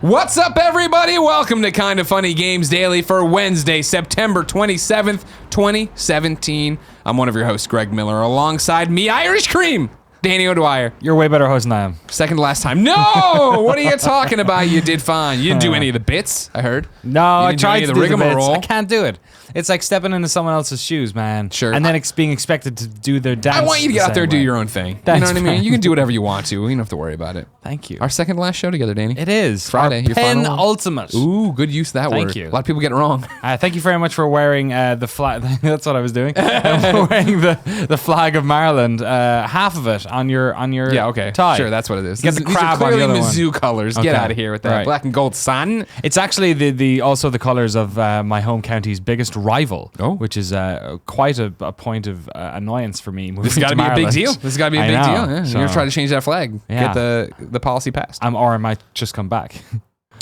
What's up, everybody? Welcome to Kind of Funny Games Daily for Wednesday, September 27th, 2017. I'm one of your hosts, Greg Miller. Alongside me, Irish Cream, Danny O'Dwyer. You're way better host than I am. Second to last time. No! What are you talking about? You did fine. You didn't do any of the bits, I heard. No, I tried to do do the bits. rigmarole. I can't do it. It's like stepping into someone else's shoes, man. Sure. And then being expected to do their dance. I want you to get out there and do your own thing. Thanks, you know what I mean? man. You can do whatever you want to. You don't have to worry about it. Thank you. Our second to last show together, Danny. It is. Friday. Our Your final one? penultimate. Ooh, good use of that word. Thank you. A lot of people get it wrong. Thank you very much for wearing the flag. That's what I was doing. Wearing the flag of Maryland, half of it on your Yeah, okay. tie. Sure, that's what it is. Get the These are crab on the clearly other one. Mizzou colors. Get Okay. out of here with that. Right. Black and gold sun. It's actually the also the colors of my home county's biggest rival, which is quite a point of annoyance for me. This has got to be a big deal. This has got to be a big deal. Yeah. So, You're trying to change that flag. Yeah. Get the policy passed. or I might just come back.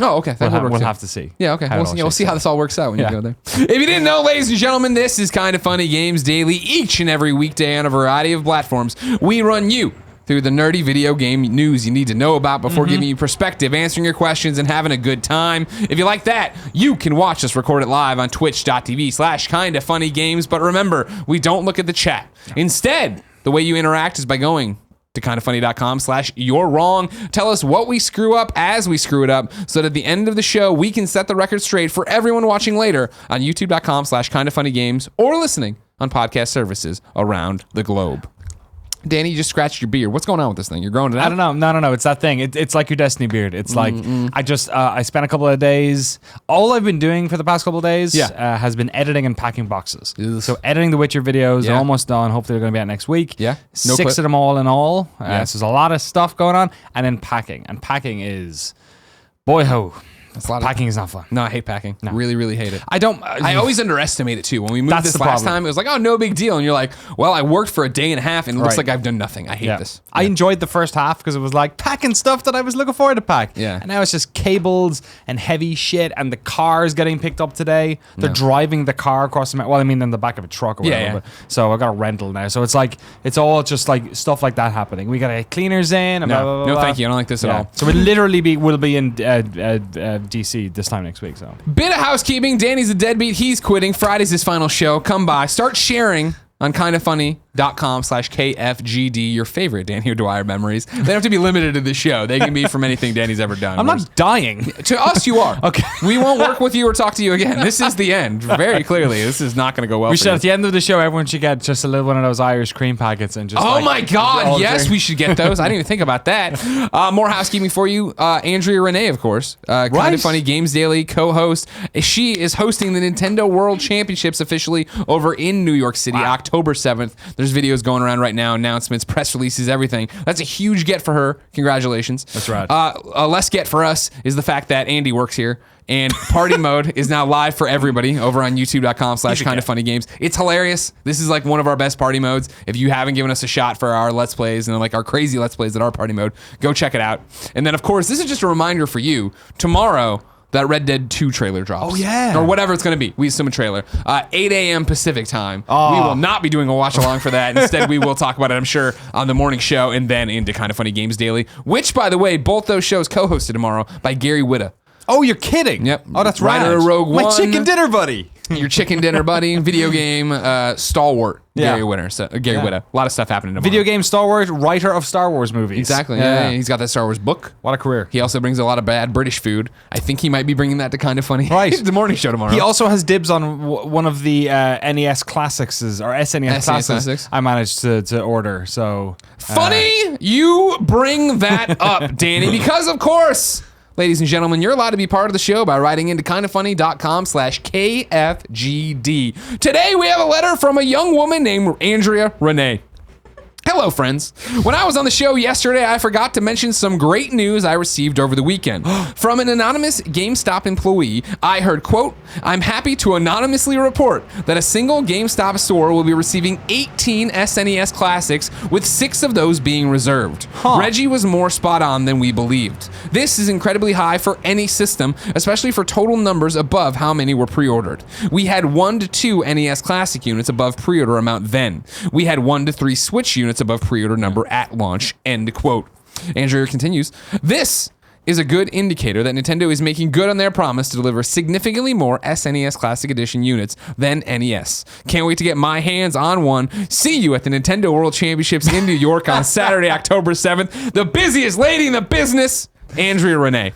Oh, okay. That would work We'll too. have to see. Yeah, okay. We'll see how this all works out when Yeah. you go there. If you didn't know, ladies and gentlemen, this is Kind of Funny Games Daily. Each and every weekday on a variety of platforms, we run you through the nerdy video game news you need to know about before giving you perspective, answering your questions, and having a good time. If you like that, you can watch us record it live on twitch.tv/kindoffunnygames. But remember, we don't look at the chat. Instead, the way you interact is by going to kindoffunny.com/you're wrong. Tell us what we screw up as we screw it up, so that at the end of the show, we can set the record straight for everyone watching later on youtube.com/kindoffunnygames or listening on podcast services around the globe. Danny, you just scratched your beard. What's going on with this thing? You're growing it out? I don't know. No. It's that thing. It's like your Destiny beard. It's like I spent a couple of days. All I've been doing for the past couple of days has been editing and packing boxes. Ugh. So editing the Witcher videos, they're almost done. Hopefully they're going to be out next week. Yeah. No 6 of them all in all. So there's a lot of stuff going on. And then packing. And packing is, boy ho. That's a lot Packing is not fun. No, I hate packing. No. Really, really hate it. I don't. I always underestimate it too. When we moved That's this the last problem. time, it was like, oh, no big deal. And you're like, well, I worked for a day and a half and it looks Right. like I've done nothing. I hate this. I enjoyed the first half because it was like packing stuff that I was looking forward to pack. Yeah. And now it's just cables and heavy shit, and the car's getting picked up today. They're driving the car across the mountain. Well, I mean, in the back of a truck or whatever. Yeah. But, so I got a rental now. So it's like, it's all just like stuff like that happening. We got to get cleaners in. And blah, blah, blah, No, blah. thank you. I don't like this at all. So we'll be in DC this time next week. So Bit of housekeeping. Danny's a deadbeat. He's quitting. Friday's his final show. Come by. Start sharing on kindoffunny.com/KFGD your favorite Danny O'Dwyer memories. They don't have to be limited to the show. They can be from anything Danny's ever done. I'm not dying. To us, you are. Okay. We won't work with you or talk to you again. This is the end. Very clearly, this is not going to go well We for should, you. at the end of the show, everyone should get just a little one of those Irish cream packets and just. Oh like, my God! all Yes, drink. we should get those. I didn't even think about that. More housekeeping for you. Andrea Renee, of course, Kind of Funny Games Daily co-host. She is hosting the Nintendo World Championships officially over in New York City, October 7th. There's videos going around right now, announcements, press releases, everything. That's a huge get for her. Congratulations. That's right. A less get for us is the fact that Andy works here. And party mode is now live for everybody over on youtube.com/kindoffunnygames. It's hilarious. This is like one of our best party modes. If you haven't given us a shot for our Let's Plays and like our crazy Let's Plays at our party mode, go check it out. And then, of course, this is just a reminder for you. Tomorrow, that Red Dead 2 trailer drops. Oh, yeah. Or whatever it's going to be. We assume a trailer. 8 a.m. Pacific time. We will not be doing a watch along for that. Instead, we will talk about it, I'm sure, on the morning show and then into Kind of Funny Games Daily, which, by the way, both those shows co-hosted tomorrow by Gary Whitta. Oh, you're kidding? Yep. Oh, that's Writer right. of Rogue My One. chicken dinner buddy. Your chicken dinner buddy, video game stalwart, Yeah. Gary Whitta. A lot of stuff happening tomorrow. Video game Star Wars, writer of Star Wars movies. Exactly. Yeah. He's got that Star Wars book. What a career. He also brings a lot of bad British food. I think he might be bringing that to Kind of Funny. Right. The morning show tomorrow. He also has dibs on one of the NES Classics or SNES Classics I managed to order. So Funny you bring that up, Danny, because of course, ladies and gentlemen, you're allowed to be part of the show by writing into kindoffunny.com/KFGD. Today we have a letter from a young woman named Andrea Renee. Hello, friends. When I was on the show yesterday, I forgot to mention some great news I received over the weekend. From an anonymous GameStop employee, I heard, quote, "I'm happy to anonymously report that a single GameStop store will be receiving 18 SNES Classics, with 6 of those being reserved. Reggie was more spot on than we believed. This is incredibly high for any system, especially for total numbers above how many were pre-ordered. We had 1 to 2 NES Classic units above pre-order amount then. We had 1 to 3 Switch units above pre-order number at launch," end quote. Andrea continues, "This is a good indicator that Nintendo is making good on their promise to deliver significantly more SNES Classic Edition units than NES. Can't wait to get my hands on one. See you at the Nintendo World Championships in New York on Saturday, October 7th. The busiest lady in the business, Andrea Renee.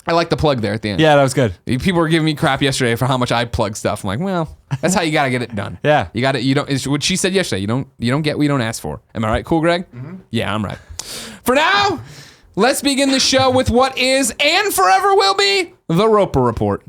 I like the plug there at the end. Yeah, that was good. People were giving me crap yesterday for how much I plug stuff. I'm like, well, that's how you got to get it done. Yeah. You got to, you don't, it's what she said yesterday. You don't get what you don't ask for. Am I right? Cool, Greg? Mm-hmm. Yeah, I'm right. For now, let's begin the show with what is and forever will be the Roper Report.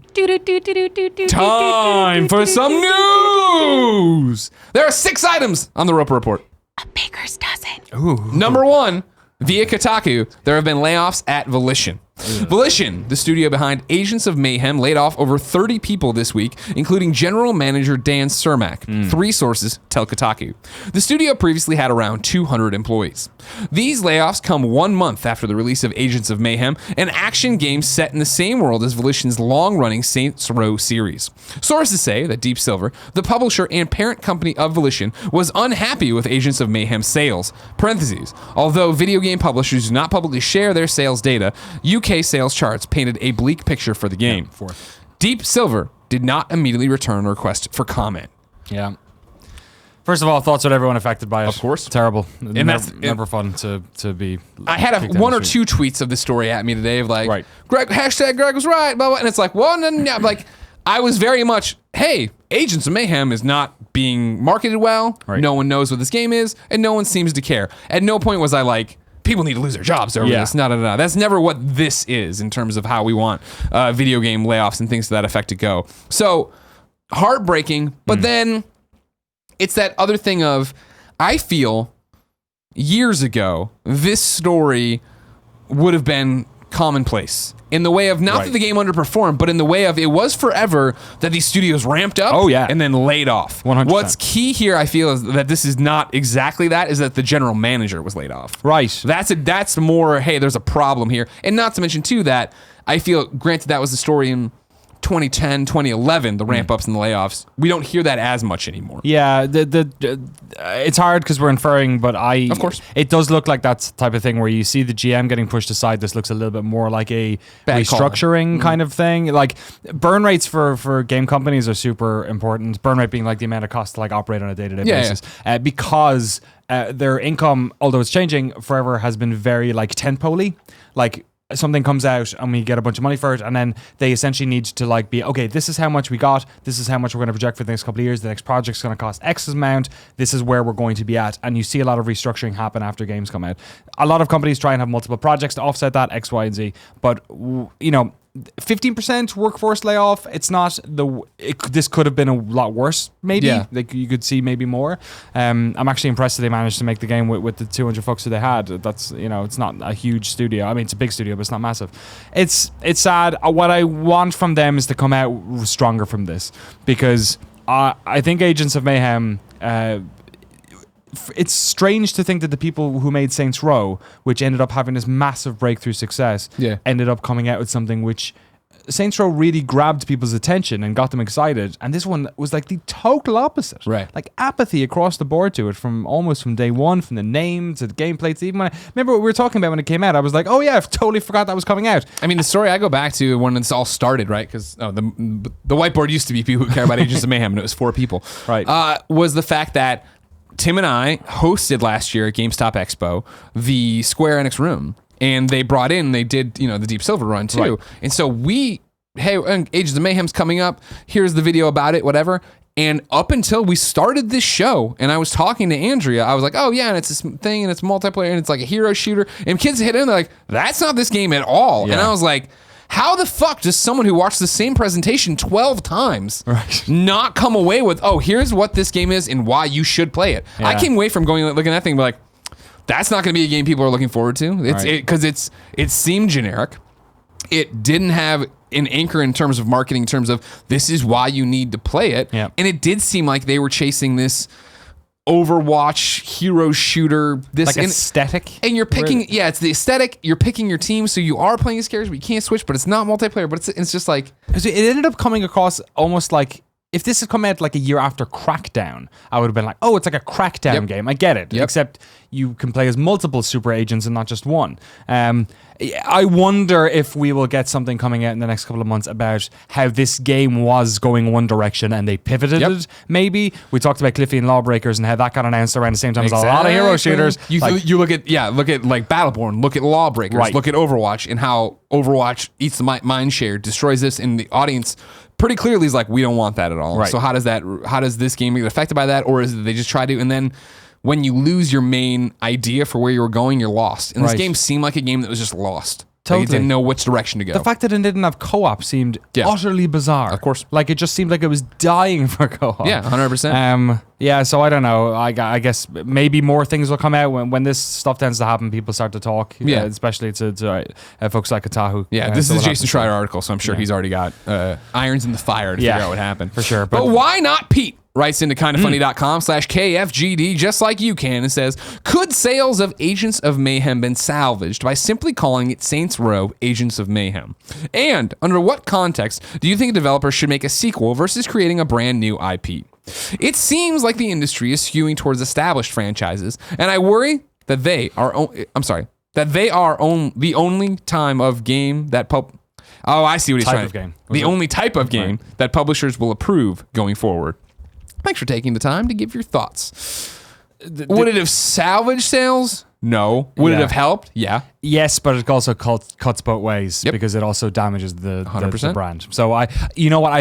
Time for some news. There are 6 items on the Roper Report. A baker's dozen. Ooh. Number 1, via Kotaku, there have been layoffs at Volition. Volition, the studio behind Agents of Mayhem, laid off over 30 people this week, including general manager Dan Cermak. 3 sources tell Kotaku. The studio previously had around 200 employees. These layoffs come 1 month after the release of Agents of Mayhem, an action game set in the same world as Volition's long-running Saints Row series. Sources say that Deep Silver, the publisher and parent company of Volition, was unhappy with Agents of Mayhem sales. Parentheses, although video game publishers do not publicly share their sales data, UK sales charts painted a bleak picture for the game. Deep Silver did not immediately return a request for comment. Yeah. First of all, thoughts on everyone affected by it. Of course. Terrible. And that's never fun to be. I had one or two tweets of the story at me today of like, right. Greg, hashtag Greg was right, blah, blah, and it's like, well, no, like, I was very much, hey, Agents of Mayhem is not being marketed well. Right. No one knows what this game is, and no one seems to care. At no point was I like, people need to lose their jobs over this. No. That's never what this is in terms of how we want video game layoffs and things to that effect to go. So, heartbreaking, but then it's that other thing of, I feel years ago, this story would have been commonplace in the way of not that the game underperformed, but in the way of it was forever that these studios ramped up and then laid off. 100%. What's key here, I feel, is that this is not exactly that, is that the general manager was laid off. Right. That's more, hey, there's a problem here. And not to mention, too, that I feel, granted, that was the story in 2010, 2011, the ramp ups and the layoffs. We don't hear that as much anymore. Yeah, it's hard because we're inferring, but of course, it does look like that's the type of thing where you see the GM getting pushed aside. This looks a little bit more like a restructuring kind of thing. Like burn rates for game companies are super important. Burn rate being like the amount of cost to like operate on a day-to-day basis, because their income, although it's changing forever, has been very like tentpole-y. Like something comes out and we get a bunch of money for it, and then they essentially need to like be, okay, this is how much we got, this is how much we're going to project for the next couple of years, the next project's going to cost X amount, this is where we're going to be at. And you see a lot of restructuring happen after games come out. A lot of companies try and have multiple projects to offset that, X, Y, and Z, but 15% workforce layoff, it's not this could have been a lot worse, maybe. Like you could see maybe more. I'm actually impressed that they managed to make the game with the 200 folks that they had. That's, it's not a huge studio. I mean, it's a big studio, but it's not massive. It's sad. What I want from them is to come out stronger from this, because I think Agents of Mayhem, it's strange to think that the people who made Saints Row, which ended up having this massive breakthrough success, ended up coming out with something which Saints Row really grabbed people's attention and got them excited, and this one was like the total opposite. Right. Like apathy across the board to it from day one, from the name to the gameplay to even remember what we were talking about when it came out. I was like, oh yeah, I totally forgot that was coming out. I mean, the story I go back to when this all started, right? Because the whiteboard used to be people who care about Agents of Mayhem, and it was 4 people. Right. Was the fact that Tim and I hosted last year at GameStop Expo the Square Enix room, and they brought in, they did, the Deep Silver run too. Right. And so Agents of Mayhem's coming up. Here's the video about it, whatever. And up until we started this show, and I was talking to Andrea, I was like, oh yeah, and it's this thing, and it's multiplayer, and it's like a hero shooter. And kids hit in, they're like, that's not this game at all. Yeah. And I was like, how the fuck does someone who watched the same presentation 12 times not come away with, oh, here's what this game is and why you should play it? Yeah. I came away from looking at that thing and be like, that's not going to be a game people are looking forward to. Because it seemed generic. It didn't have an anchor in terms of marketing, in terms of this is why you need to play it. Yeah. And it did seem like they were chasing this Overwatch hero shooter, this like aesthetic, and you're picking it's the aesthetic, you're picking your team, so you are playing as characters but you can't switch, but it's not multiplayer, but it's just like it ended up coming across almost like if this had come out like a year after Crackdown, I would have been like, oh, it's like a Crackdown game. I get it. Except you can play as multiple super agents and not just one. I wonder if we will get something coming out in the next couple of months about how this game was going one direction and they pivoted it, maybe. We talked about Cliffy and Lawbreakers and how that got announced around the same time as a lot of hero shooters. You look at like Battleborn, look at Lawbreakers, look at Overwatch, and how Overwatch eats the mind share, destroys this, and the audience pretty clearly is like, we don't want that at all. So how does this game get affected by that? Or is it they just try to, and then when you lose your main idea for where you were going, you're lost. And this game seemed like a game that was just lost. Totally. Like it didn't know which direction to go. The fact that it didn't have co-op seemed utterly bizarre. Of course. Like, it just seemed like it was dying for co-op. Yeah, 100%. Yeah, so I don't know. I guess maybe more things will come out when this stuff tends to happen. People start to talk, especially to folks like Kotaku. Yeah, this is a Jason Schreier article, so I'm sure he's already got irons in the fire to figure out what happened. For sure. But why not Pete? Writes into kindafunny.com/KFGD just like you can and says, could sales of Agents of Mayhem been salvaged by simply calling it Saints Row Agents of Mayhem? And under what context do you think a developer should make a sequel versus creating a brand new IP? It seems like the industry is skewing towards established franchises, and I worry that they are the only time of game that I see what he's trying to game. The only type of game that publishers will approve going forward. Thanks for taking the time to give your thoughts. Would it have salvaged sales? No. Would it have helped? Yeah. Yes, but it also cuts both ways because it also damages the brand. So I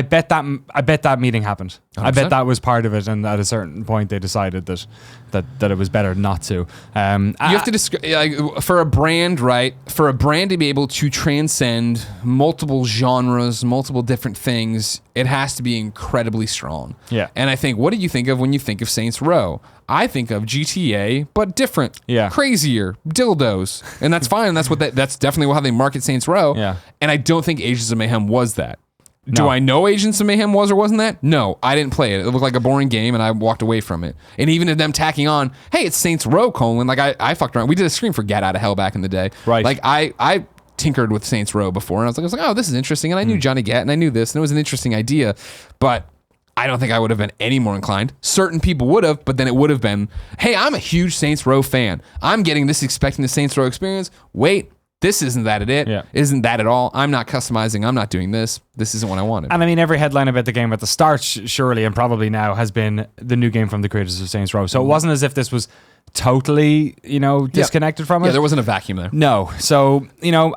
bet that meeting happened. 100%. I bet that was part of it, and at a certain point they decided that it was better not to. You have to for a brand, right? For a brand to be able to transcend multiple genres, multiple different things, it has to be incredibly strong. Yeah. And I think, what do you think of when you think of Saints Row? I think of GTA, but different, crazier, dildos, and that's fine. That's definitely how they market Saints Row. Yeah. And I don't think Agents of Mayhem was that. No. Do I know Agents of Mayhem was or wasn't that? No, I didn't play it. It looked like a boring game, and I walked away from it. And even if them tacking on, hey, it's Saints Row, like I fucked around. We did a stream for Get Out of Hell back in the day. Right. Like I tinkered with Saints Row before, and I was like, oh, this is interesting. And I knew Johnny Gat, and I knew this, and it was an interesting idea, but I don't think I would have been any more inclined. Certain people would have, but then it would have been, hey, I'm a huge Saints Row fan. I'm getting this expecting the Saints Row experience. Wait, this isn't that it. Yeah. Isn't that at all. I'm not customizing. I'm not doing this. This isn't what I wanted. And I mean, every headline about the game at the start, surely, and probably now, has been the new game from the creators of Saints Row. So it wasn't as if this was totally, disconnected from it. Yeah, there wasn't a vacuum there. No. So,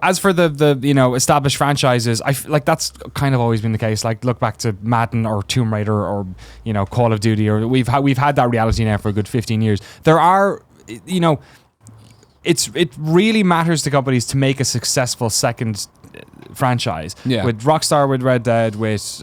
as for the established franchises, that's kind of always been the case. Like, look back to Madden or Tomb Raider or, Call of Duty, or we've had that reality now for a good 15 years. There are, it really matters to companies to make a successful second franchise. Yeah. With Rockstar, with Red Dead, with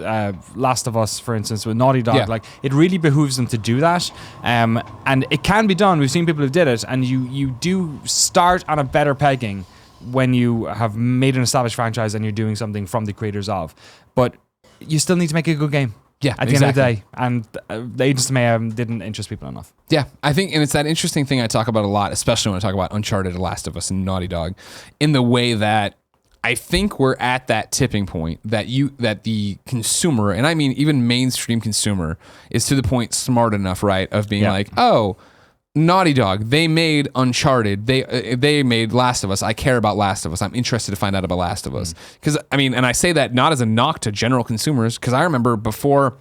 Last of Us, for instance, with Naughty Dog. Like, it really behooves them to do that. And it can be done. We've seen people who did it, and you do start on a better pegging when you have made an established franchise and you're doing something from the creators of. But you still need to make a good game. Yeah, at the end of the day. And the Agents of Mayhem didn't interest people enough. Yeah, I think, and it's that interesting thing I talk about a lot, especially when I talk about Uncharted, Last of Us, and Naughty Dog, in the way that I think we're at that tipping point that the consumer, and I mean even mainstream consumer, is to the point smart enough, right, of being like, oh, Naughty Dog, they made Uncharted, they made Last of Us. I care about Last of Us. I'm interested to find out about Last of Us. Because, I mean, and I say that not as a knock to general consumers, because I remember before,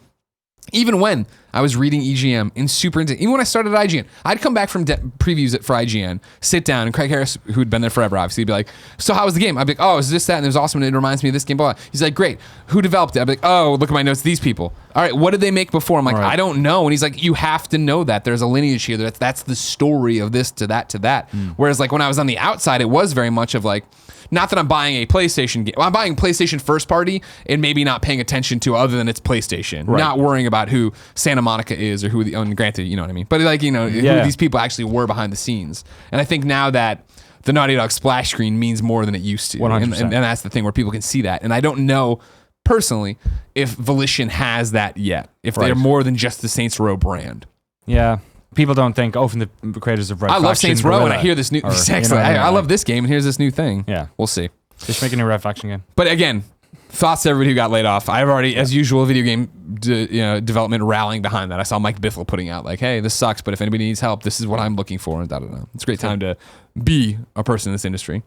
even when I was reading EGM and super into, even when I started at IGN, I'd come back from previews for IGN, sit down, and Craig Harris, who'd been there forever, obviously, he'd be like, so how was the game? I'd be like, oh, is this, that, and it was awesome, and it reminds me of this game, blah, blah. He's like, great. Who developed it? I'd be like, oh, look at my notes, these people. All right, what did they make before? I'm like, I don't know. And he's like, you have to know that. There's a lineage here. That's the story of this to that to that. Whereas, like, when I was on the outside, it was very much of like, not that I'm buying a PlayStation game. I'm buying PlayStation first party and maybe not paying attention to other than it's PlayStation. Right. Not worrying about who Santa Monica is or who granted, you know what I mean? But like, who these people actually were behind the scenes. And I think now that the Naughty Dog splash screen means more than it used to. 100%. And that's the thing where people can see that. And I don't know personally if Volition has that yet. If they're more than just the Saints Row brand. Yeah. People don't think, from the creators of Red Faction. I love Saints Row, and I hear this new... Or, I love this game, and here's this new thing. Yeah. We'll see. Just make a new Red Faction game. But again, Thoughts to everybody who got laid off. I've already, as usual, video game development rallying behind that. I saw Mike Bithell putting out like, hey, this sucks, but if anybody needs help, this is what I'm looking for. And It's a great time to be a person in this industry.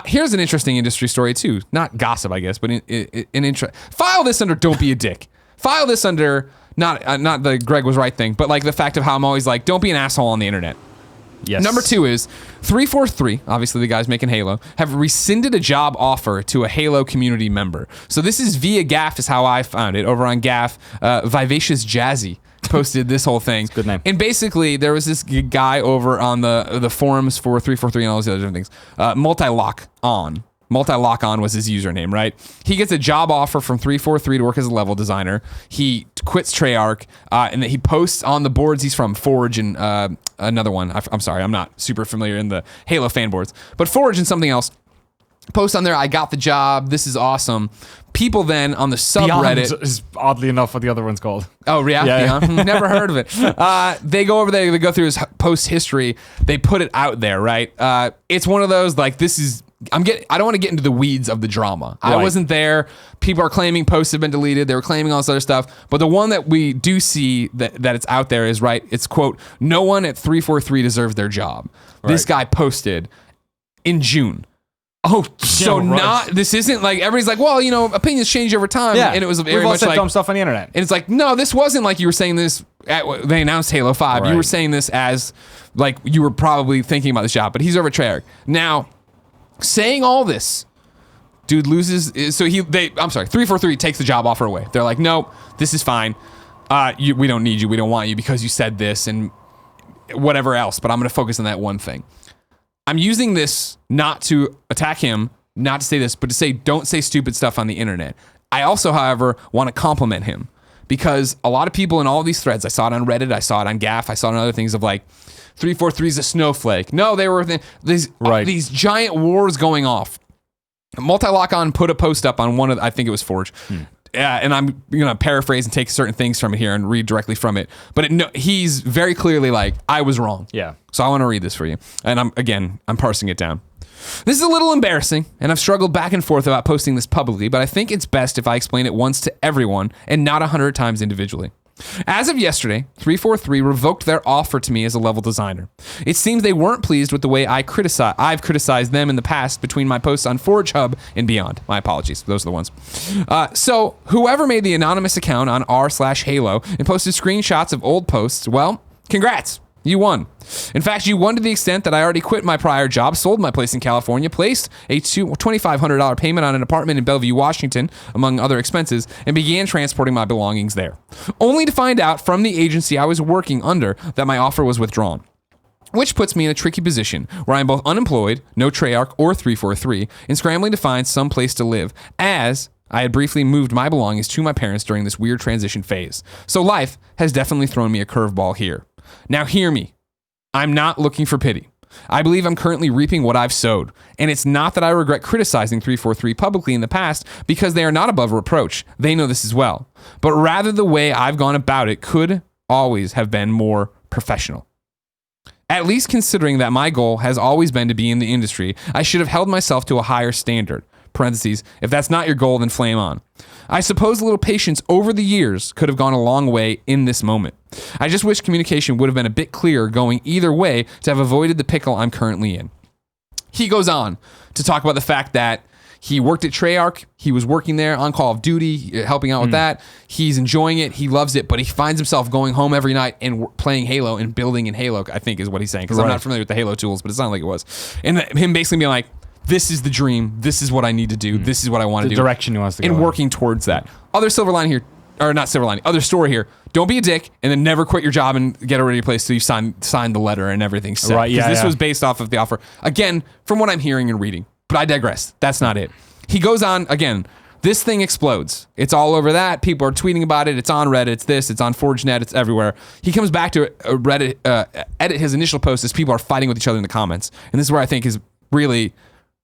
Here's an interesting industry story too. Not gossip, I guess, but file this under don't be a dick. File this under not the Greg was right thing, but like the fact of how I'm always like, don't be an asshole on the internet. Yes. Number 2 is 343, obviously the guys making Halo, have rescinded a job offer to a Halo community member. So this is via Gaff is how I found it. Over on Gaff, Vivacious Jazzy posted this whole thing. Good name. And basically there was this guy over on the forums for 343 and all those other different things. Multi-lock on was his username, right? He gets a job offer from 343 to work as a level designer. He quits Treyarch, and then he posts on the boards he's from, Forge and another one. I'm sorry, I'm not super familiar in the Halo fan boards, but Forge and something else. Post on there, I got the job, this is awesome. People then on the subreddit... Beyond is oddly enough what the other one's called. Oh, yeah? Beyond? Never heard of it. They go over there, they go through his post history, they put it out there, right? It's one of those, like, this is... I don't want to get into the weeds of the drama. Right. I wasn't there. People are claiming posts have been deleted. They were claiming all this other stuff. But the one that we do see that it's out there is, right, it's, quote, no one at 343 deserves their job. Right. This guy posted in June. Oh, so this isn't like, everybody's like, well, opinions change over time. Yeah. And it was very We've all much said like dumb stuff on the internet. And it's like, no, this wasn't like you were saying this they announced Halo 5. Right. You were saying this as like you were probably thinking about this job, but he's over at Treyarch. Now, saying all this, dude loses. So 343 takes the job offer away. They're like, no, this is fine. We don't need you. We don't want you because you said this and whatever else. But I'm going to focus on that one thing. I'm using this not to attack him, not to say this, but to say don't say stupid stuff on the internet. I also, however, want to compliment him because a lot of people in all of these threads, I saw it on Reddit, I saw it on Gaff, I saw it on other things of like, 343 is a snowflake. No, they were these giant wars going off. Multi-Lock On put a post up on one of, I think it was Forge. And I'm going to paraphrase and take certain things from it here and read directly from it. But he's very clearly like, I was wrong. Yeah. So I want to read this for you. And I'm parsing it down. This is a little embarrassing, and I've struggled back and forth about posting this publicly, but I think it's best if I explain it once to everyone and not 100 times individually. As of yesterday, 343 revoked their offer to me as a level designer. It seems they weren't pleased with the way I've criticized them in the past between my posts on Forge Hub and beyond. My apologies. Those are the ones. So whoever made the anonymous account on r/Halo and posted screenshots of old posts, well, congrats. You won. In fact, you won to the extent that I already quit my prior job, sold my place in California, placed a $2,500 payment on an apartment in Bellevue, Washington, among other expenses, and began transporting my belongings there. Only to find out from the agency I was working under that my offer was withdrawn. Which puts me in a tricky position where I'm both unemployed, no Treyarch or 343, and scrambling to find some place to live, as I had briefly moved my belongings to my parents during this weird transition phase. So life has definitely thrown me a curveball here. Now hear me. I'm not looking for pity. I believe I'm currently reaping what I've sowed. And it's not that I regret criticizing 343 publicly in the past because they are not above reproach. They know this as well. But rather the way I've gone about it could always have been more professional. At least considering that my goal has always been to be in the industry, I should have held myself to a higher standard. Parentheses, if that's not your goal, then flame on. I suppose a little patience over the years could have gone a long way in this moment. I just wish communication would have been a bit clearer going either way to have avoided the pickle I'm currently in. He goes on to talk about the fact that he worked at Treyarch. He was working there on Call of Duty, helping out with that. He's enjoying it. He loves it, but he finds himself going home every night and playing Halo and building in Halo, I think is what he's saying, because I'm not familiar with the Halo tools, but it sounded like it was. And him basically being like, this is the dream. This is what I need to do. This is what I want to do. The direction he wants to go. And working towards that. Other silver lining here, or not silver lining, other story here. Don't be a dick and then never quit your job and get a ready place till you sign the letter and everything's set. Right, yeah. Because this was based off of the offer. Again, from what I'm hearing and reading. But I digress. That's not it. He goes on, again, this thing explodes. It's all over that. People are tweeting about it. It's on Reddit. It's this. It's on ForgeNet. It's everywhere. He comes back to Reddit, edit his initial post as people are fighting with each other in the comments. And this is where I think is really...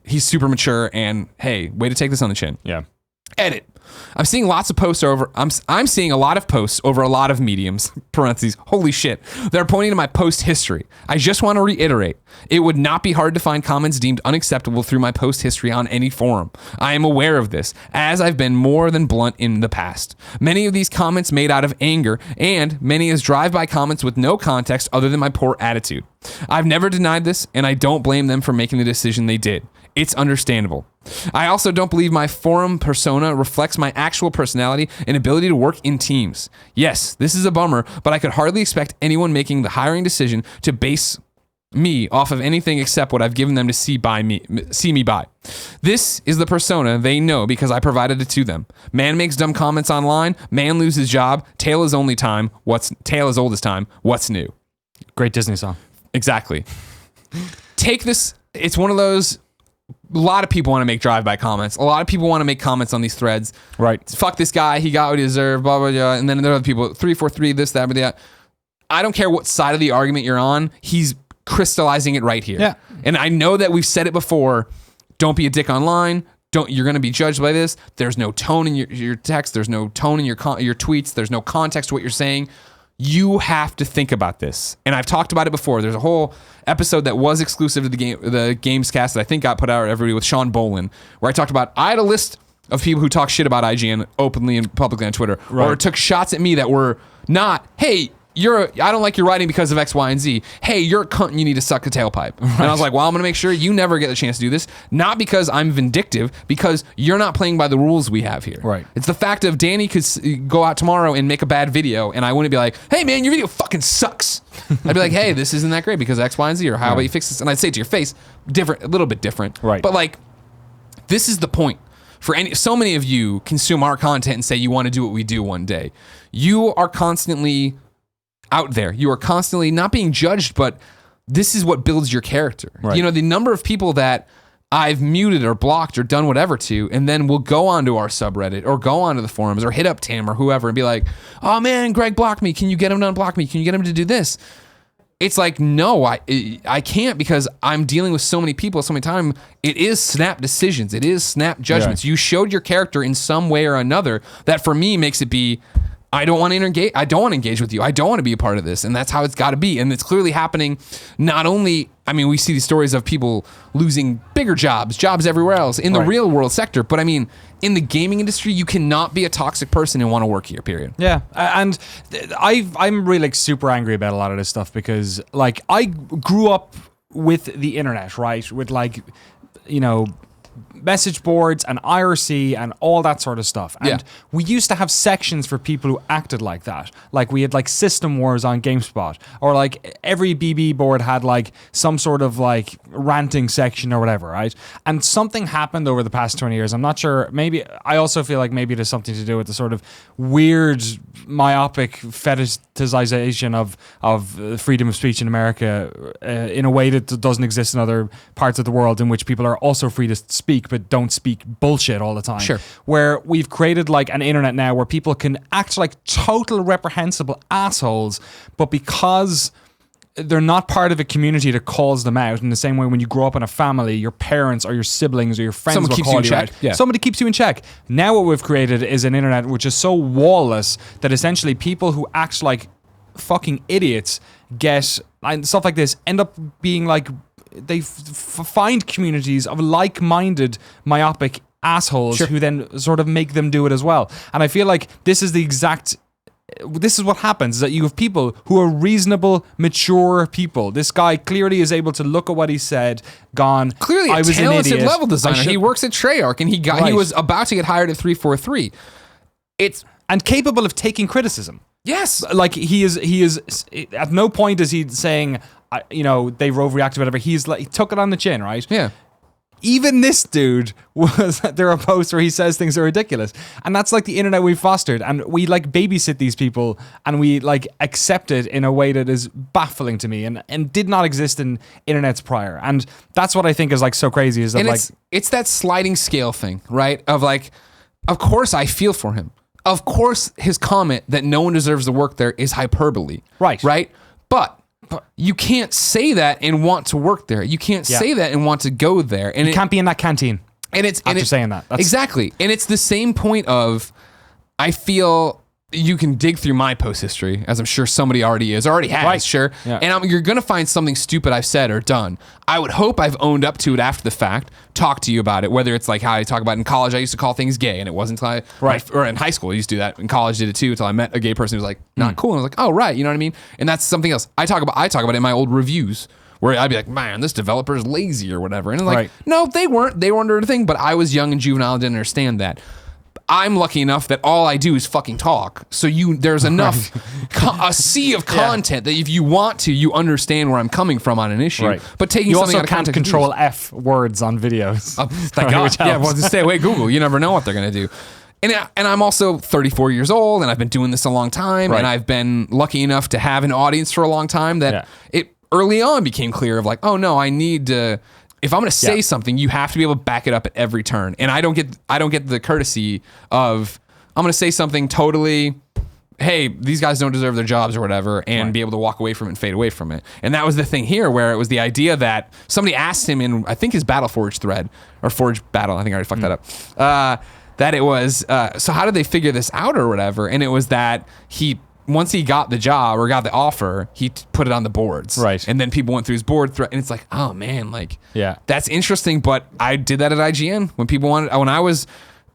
He's super mature and, hey, way to take this on the chin. Yeah. Edit. I'm seeing lots of posts over. I'm seeing a lot of posts over a lot of mediums. Parentheses. Holy shit. They're pointing to my post history. I just want to reiterate. It would not be hard to find comments deemed unacceptable through my post history on any forum. I am aware of this, as I've been more than blunt in the past. Many of these comments made out of anger, and many as drive-by comments with no context other than my poor attitude. I've never denied this, and I don't blame them for making the decision they did. It's understandable. I also don't believe my forum persona reflects my actual personality and ability to work in teams. Yes, this is a bummer, but I could hardly expect anyone making the hiring decision to base me off of anything except what I've given them to see me by. This is the persona they know because I provided it to them. Man makes dumb comments online, man loses job, tale is old as time, what's new? Great Disney song. Exactly. Take this, it's one of those, a lot of people want to make drive-by comments. A lot of people want to make comments on these threads. Right. Fuck this guy, he got what he deserved, blah, blah, blah. And then there are other people, 343, this, that, but that. I don't care what side of the argument you're on, he's crystallizing it right here. Yeah. And I know that we've said it before, don't be a dick online. You're going to be judged by this. There's no tone in your text. There's no tone in your tweets. There's no context to what you're saying. You have to think about this. And I've talked about it before. There's a whole episode that was exclusive to the Gamescast that I think got put out everybody with Sean Bolin, where I talked about, I had a list of people who talk shit about IGN openly and publicly on Twitter, right, or took shots at me that were not, hey, I don't like your writing because of X, Y, and Z. Hey, you're a cunt and you need to suck a tailpipe. Right. And I was like, well, I'm going to make sure you never get the chance to do this. Not because I'm vindictive, because you're not playing by the rules we have here. Right. It's the fact of Danny could go out tomorrow and make a bad video, and I wouldn't be like, hey, man, your video fucking sucks. I'd be like, hey, this isn't that great because X, Y, and Z, or how about you fix this? And I'd say it to your face, a little bit different. Right. But like, this is the point. So many of you consume our content and say you want to do what we do one day. You are constantly out there. You are constantly not being judged, but this is what builds your character. Right. You know, the number of people that I've muted or blocked or done whatever to, and then will go onto our subreddit or go onto the forums or hit up Tim or whoever and be like, oh man, Greg blocked me. Can you get him to unblock me? Can you get him to do this? It's like, no, I can't, because I'm dealing with so many people so many times. It is snap decisions. It is snap judgments. Yeah. You showed your character in some way or another that for me makes it be, I don't want to engage. I don't want to engage with you. I don't want to be a part of this. And that's how it's got to be. And it's clearly happening. Not only, I mean, we see these stories of people losing bigger jobs everywhere else in the real world sector. But I mean, in the gaming industry, you cannot be a toxic person and want to work here, period. Yeah. And I'm really like super angry about a lot of this stuff because like I grew up with the internet, right? With like, you know, message boards and IRC and all that sort of stuff. And we used to have sections for people who acted like that. Like we had like System Wars on GameSpot, or like every BB board had like some sort of like ranting section or whatever, right? And something happened over the past 20 years. I'm not sure. Maybe I also feel like maybe there's something to do with the sort of weird myopic fetishization of freedom of speech in America in a way that doesn't exist in other parts of the world, in which people are also free to speak but don't speak bullshit all the time. Sure. Where we've created like an internet now where people can act like total reprehensible assholes, but because they're not part of a community that calls them out in the same way when you grow up in a family, your parents or your siblings or your friends will call you out. Yeah. Somebody keeps you in check. Now what we've created is an internet which is so wallless that essentially people who act like fucking idiots get, and stuff like this, end up being like, they find communities of like-minded myopic assholes who then sort of make them do it as well. And I feel like this is what happens, is that you have people who are reasonable, mature people. This guy clearly is able to look at what he said, clearly I was an talented idiot. level designer. He works at Treyarch, and he was about to get hired at 343. And capable of taking criticism. Yes. Like he is at no point is he saying, you know, they overreacted, whatever. He's like, he took it on the chin, right? Yeah. Even this dude there are posts where he says things are ridiculous. And that's like the internet we've fostered. And we like babysit these people and we like accept it in a way that is baffling to me and did not exist in internets prior. And that's what I think is like so crazy, is that, and like, it's that sliding scale thing, right? Of like, of course I feel for him. Of course his comment that no one deserves to work there is hyperbole. Right? But you can't say that and want to work there. You can't say that and want to go there. And you can't be in that canteen. And it's after saying that. Exactly. And it's the same point of, I feel you can dig through my post history, as I'm sure somebody already has, Right. sure. Yeah. And you're going to find something stupid I've said or done. I would hope I've owned up to it after the fact, talk to you about it, whether it's like how I talk about in college, I used to call things gay, and it wasn't until or in high school, I used to do that. In college, did it too, until I met a gay person who was like, not cool. And I was like, oh, right. You know what I mean? And that's something else. I talk about it in my old reviews, where I'd be like, man, this developer's lazy or whatever. And I'm like, no, they weren't. They weren't under a thing, but I was young and juvenile and didn't understand that. I'm lucky enough that all I do is fucking talk. So there's enough, a sea of content that if you want to, you understand where I'm coming from on an issue. Right. But taking you something also out of can't context control F words on videos. Thank God. Yeah, well, stay away, Google. You never know what they're going to do. And I'm also 34 years old, and I've been doing this a long time, and I've been lucky enough to have an audience for a long time that it early on became clear of like, oh no, I need to. If I'm going to say something, you have to be able to back it up at every turn. And I don't get the courtesy of, I'm going to say something totally, hey, these guys don't deserve their jobs or whatever, and be able to walk away from it and fade away from it. And that was the thing here, where it was the idea that somebody asked him in, I think his Battle Forge thread, or Forge Battle, I think I already fucked that up, that it was, so how did they figure this out or whatever? And it was that once he got the job or got the offer, he put it on the boards. Right. And then people went through his board and it's like, oh man, like, that's interesting. But I did that at IGN when I was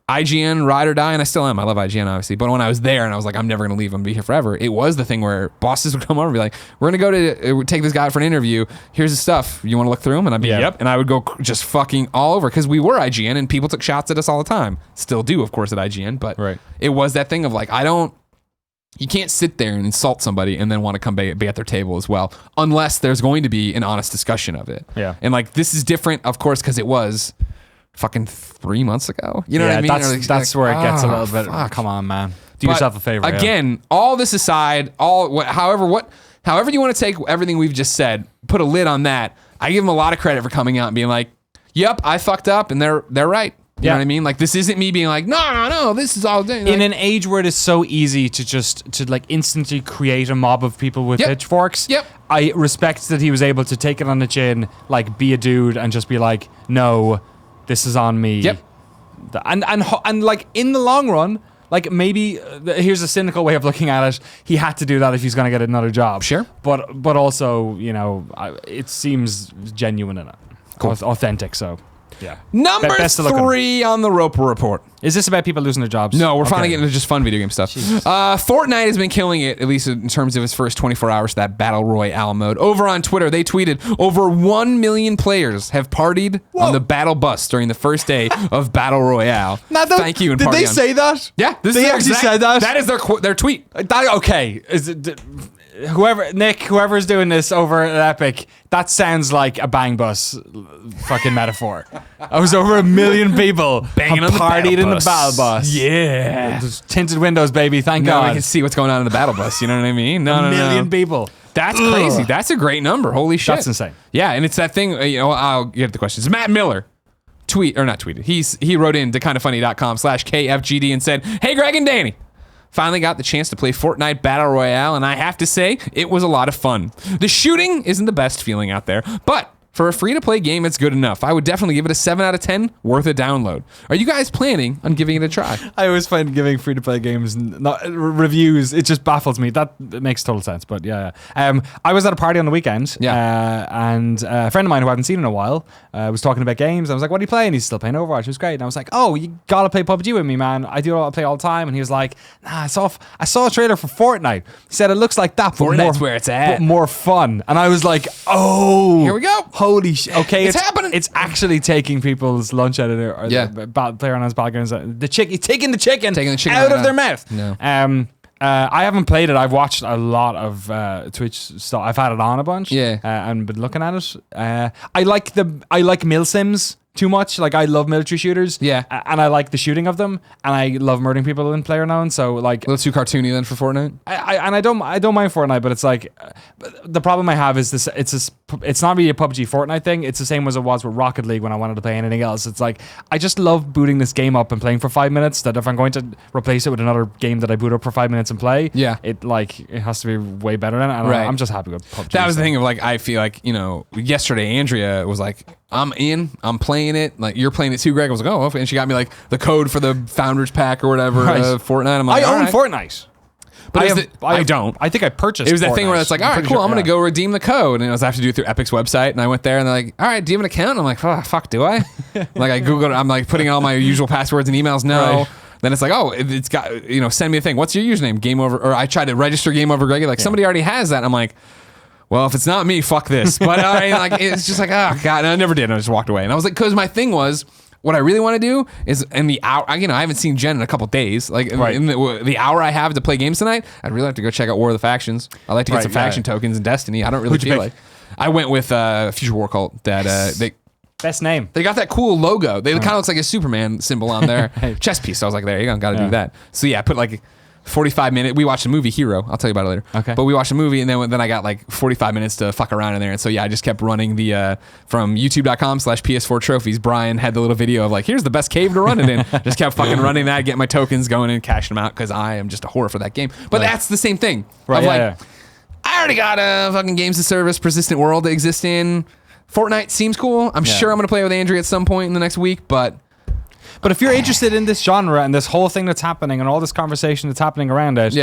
IGN ride or die, and I still am. I love IGN, obviously. But when I was there and I was like, I'm never going to leave, I'm going to be here forever. It was the thing where bosses would come over and be like, we're going to go take this guy out for an interview. Here's his stuff. You want to look through him? And I'd be, yep. And I would go just fucking all over, because we were IGN and people took shots at us all the time. Still do, of course, at IGN. But it was that thing of like, you can't sit there and insult somebody and then want to come be at their table as well, unless there's going to be an honest discussion of it. Yeah. And like, this is different, of course, because it was fucking 3 months ago. You know what I mean? That's where it gets a little bit. Come on, man. Do yourself a favor. Again, all this aside, however you want to take everything we've just said, put a lid on that. I give them a lot of credit for coming out and being like, "Yep, I fucked up," and they're right. You know what I mean? Like, this isn't me being like, no, this is all day. Like, in an age where it is so easy to like instantly create a mob of people with pitchforks, I respect that he was able to take it on the chin, like, be a dude and just be like, no, this is on me. Yep. And like, in the long run, like, maybe here's a cynical way of looking at it. He had to do that if he's going to get another job. Sure. But also, you know, it seems genuine ernoughh. Cool. Authentic, so. Yeah. Number 3 on the Roper Report. Is this about people losing their jobs? No, we're finally getting into just fun video game stuff. Fortnite has been killing it, at least in terms of its first 24 hours, that Battle Royale mode. Over on Twitter, they tweeted, over 1 million players have partied on the Battle Bus during the first day of Battle Royale. Thank you. And did they say that? Yeah. They actually said that? That is their tweet. Okay. Is it... whoever's doing this over at Epic, that sounds like a bang bus fucking metaphor. I was over 1 million people banging on the partied in the battle bus. Yeah. Just tinted windows, baby. Thank God. I can see what's going on in the battle bus. You know what I mean? No, 1 million people. That's crazy. That's a great number. Holy shit. That's insane. Yeah, and it's that thing, I'll get the questions. Matt Miller. Not tweeted. He wrote in to kindafunny.com/KFGD and said, "Hey, Greg and Danny. Finally got the chance to play Fortnite Battle Royale, and I have to say, it was a lot of fun. The shooting isn't the best feeling out there, but for a free-to-play game, it's good enough. I would definitely give it a 7 out of 10, worth a download. Are you guys planning on giving it a try?" I always find giving free-to-play games reviews, it just baffles me. That makes total sense, but yeah. I was at a party on the weekend, and a friend of mine who I haven't seen in a while was talking about games. I was like, "What are you playing?" He's still playing Overwatch. It was great. And I was like, "Oh, you gotta play PUBG with me, man. I play all the time." And he was like, "Nah, I saw a trailer for Fortnite." He said, "It looks like that, but Fortnite's where it's at. But more fun." And I was like, "Oh, here we go. Holy shit. Okay, it's happening. It's actually taking people's lunch out of their player on his backgrounds. He's taking the chicken out of their mouth." No. I haven't played it. I've watched a lot of Twitch stuff. I've had it on a bunch. And been looking at it. I like milsims too much. Like, I love military shooters. Yeah. And I like the shooting of them. And I love murdering people in PlayerUnknown's. So like, a little too cartoony then for Fortnite. I don't mind Fortnite, but it's like, the problem I have is this. It's this it's not really a PUBG Fortnite thing. It's the same as it was with Rocket League when I wanted to play anything else. It's like, I just love booting this game up and playing for 5 minutes, that if I'm going to replace it with another game that I boot up for 5 minutes and play, it has to be way better than it. And I'm just happy with PUBG. That was the thing of like, I feel like, yesterday Andrea was like, I'm playing it. Like, you're playing it too, Greg. I was like, oh, okay. And she got me like the code for the Founders Pack or whatever, Fortnite. I'm like, I own Fortnite. But I don't. I think I purchased. It was that thing where it's like, all right, cool. I'm going to go redeem the code, and I have to do it through Epic's website. And I went there, and they're like, all right, do you have an account? And I'm like, oh, fuck, do I? Like, I googled. I'm like putting all my usual passwords and emails. No. Right. Then it's like, oh, it's got, send me a thing. What's your username? Game over. Or I tried to register Game Over Greg. Like, somebody already has that. And I'm like, well, if it's not me, fuck this. But it's just like, oh god, and I never did. I just walked away. And I was like, because my thing was, what I really want to do is in the hour, I haven't seen Jen in a couple days. Like in the hour I have to play games tonight, I'd really like to go check out War of the Factions. I like to get some faction tokens in Destiny. I don't really feel like. I went with Future War Cult. That best name. They got that cool logo. They kind of looks like a Superman symbol on their chest piece. So I was like, there you go, got to do that. So yeah, I put like 45 minutes. We watched a movie, Hero. I'll tell you about it later. Okay. But we watched a movie, and then I got like 45 minutes to fuck around in there. And so yeah, I just kept running the from youtube.com/PS4 trophies. Brian had the little video of like, here's the best cave to run it in. Just kept fucking running that, getting my tokens going and cashing them out because I am just a whore for that game. But that's the same thing. Right. I already got a fucking games as service, persistent world to exist in. Fortnite seems cool. I'm sure I'm going to play with Andrea at some point in the next week, but if you're interested in this genre and this whole thing that's happening and all this conversation that's happening around it,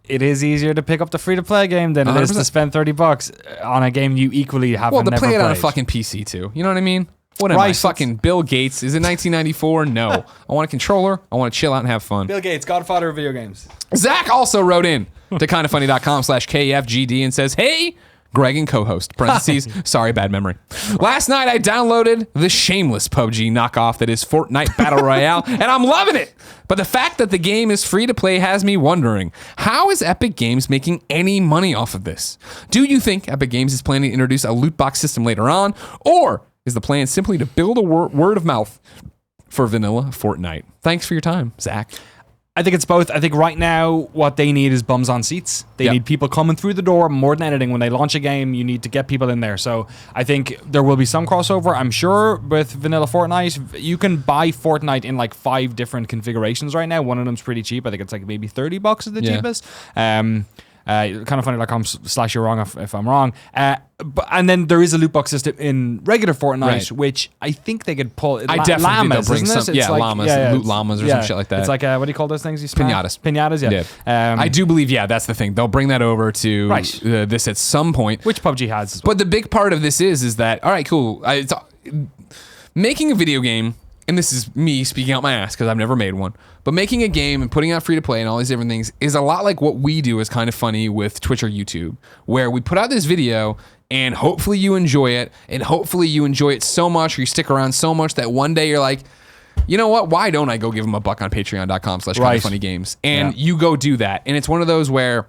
it is easier to pick up the free-to-play game than 100%. It is to spend $30 on a game you equally have never played. Well, to play it on a fucking PC too. You know what I mean? What am I, fucking Bill Gates? Is it 1994? No. I want a controller. I want to chill out and have fun. Bill Gates, godfather of video games. Zach also wrote in to kindafunny.com/KFGD and says, hey, Greg and co-host, parentheses, sorry, bad memory. Last night, I downloaded the shameless PUBG knockoff that is Fortnite Battle Royale, and I'm loving it. But the fact that the game is free to play has me wondering, how is Epic Games making any money off of this? Do you think Epic Games is planning to introduce a loot box system later on, or is the plan simply to build a word of mouth for vanilla Fortnite? Thanks for your time, Zach. I think it's both. I think right now what they need is bums on seats. They need people coming through the door more than anything. When they launch a game, you need to get people in there. So I think there will be some crossover. I'm sure with vanilla Fortnite, you can buy Fortnite in like 5 different configurations right now. One of them's pretty cheap. I think it's like maybe $30 is the cheapest. Kindoffunny.com/you're wrong if I'm wrong. And then there is a loot box system in regular Fortnite, which I think they could pull. I definitely llamas, think they'll bring some. Llamas, loot llamas or some shit like that. It's like what do you call those things? You smack? Pinatas, yeah. I do believe, that's the thing. They'll bring that over to this at some point, which PUBG has. But the big part of this is that all right, cool. It's making a video game. And this is me speaking out my ass because I've never made one. But making a game and putting out free to play and all these different things is a lot like what we do is kind of funny with Twitch or YouTube, where we put out this video and hopefully you enjoy it. And hopefully you enjoy it so much or you stick around so much that one day you're like, you know what? Why don't I go give them $1 on patreon.com/kindoffunnygames? And you go do that. And it's one of those where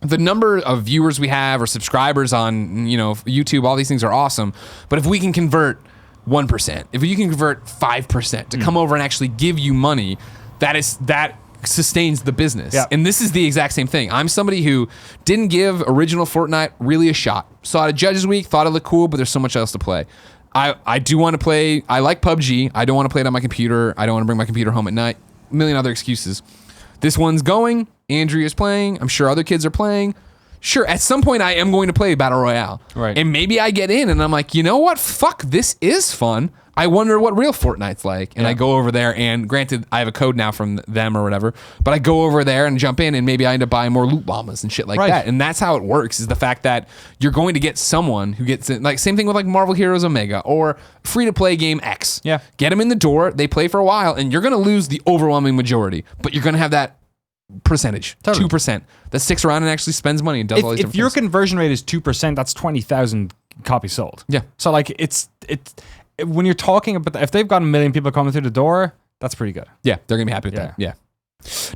the number of viewers we have or subscribers on, YouTube, all these things are awesome. But if we can convert 1%, if you can convert 5% to come over and actually give you money, that sustains the business. And this is the exact same thing. I'm somebody who didn't give original Fortnite really a shot. Saw it at Judges Week, thought it looked cool, but there's so much else to play. I do want to play. I like PUBG. I don't want to play it on my computer. I don't want to bring my computer home at night. A million other excuses. This one's going. Andrea's playing. I'm sure other kids are playing. Sure, at some point I am going to play Battle Royale. Right. And maybe I get in and I'm like, you know what? Fuck, this is fun. I wonder what real Fortnite's like. And I go over there and granted, I have a code now from them or whatever, but I go over there and jump in and maybe I end up buying more loot llamas and shit like that. And that's how it works, is the fact that you're going to get someone who gets it. Like same thing with like Marvel Heroes Omega or free to play game X. Yeah. Get them in the door, they play for a while and you're going to lose the overwhelming majority, but you're going to have that percentage, 2% that sticks around and actually spends money and does all these different things. If your conversion rate is 2%, that's 20,000 copies sold. Yeah. So like it's when you're talking about if they've got 1 million people coming through the door, that's pretty good. Yeah, they're gonna be happy with that. Yeah.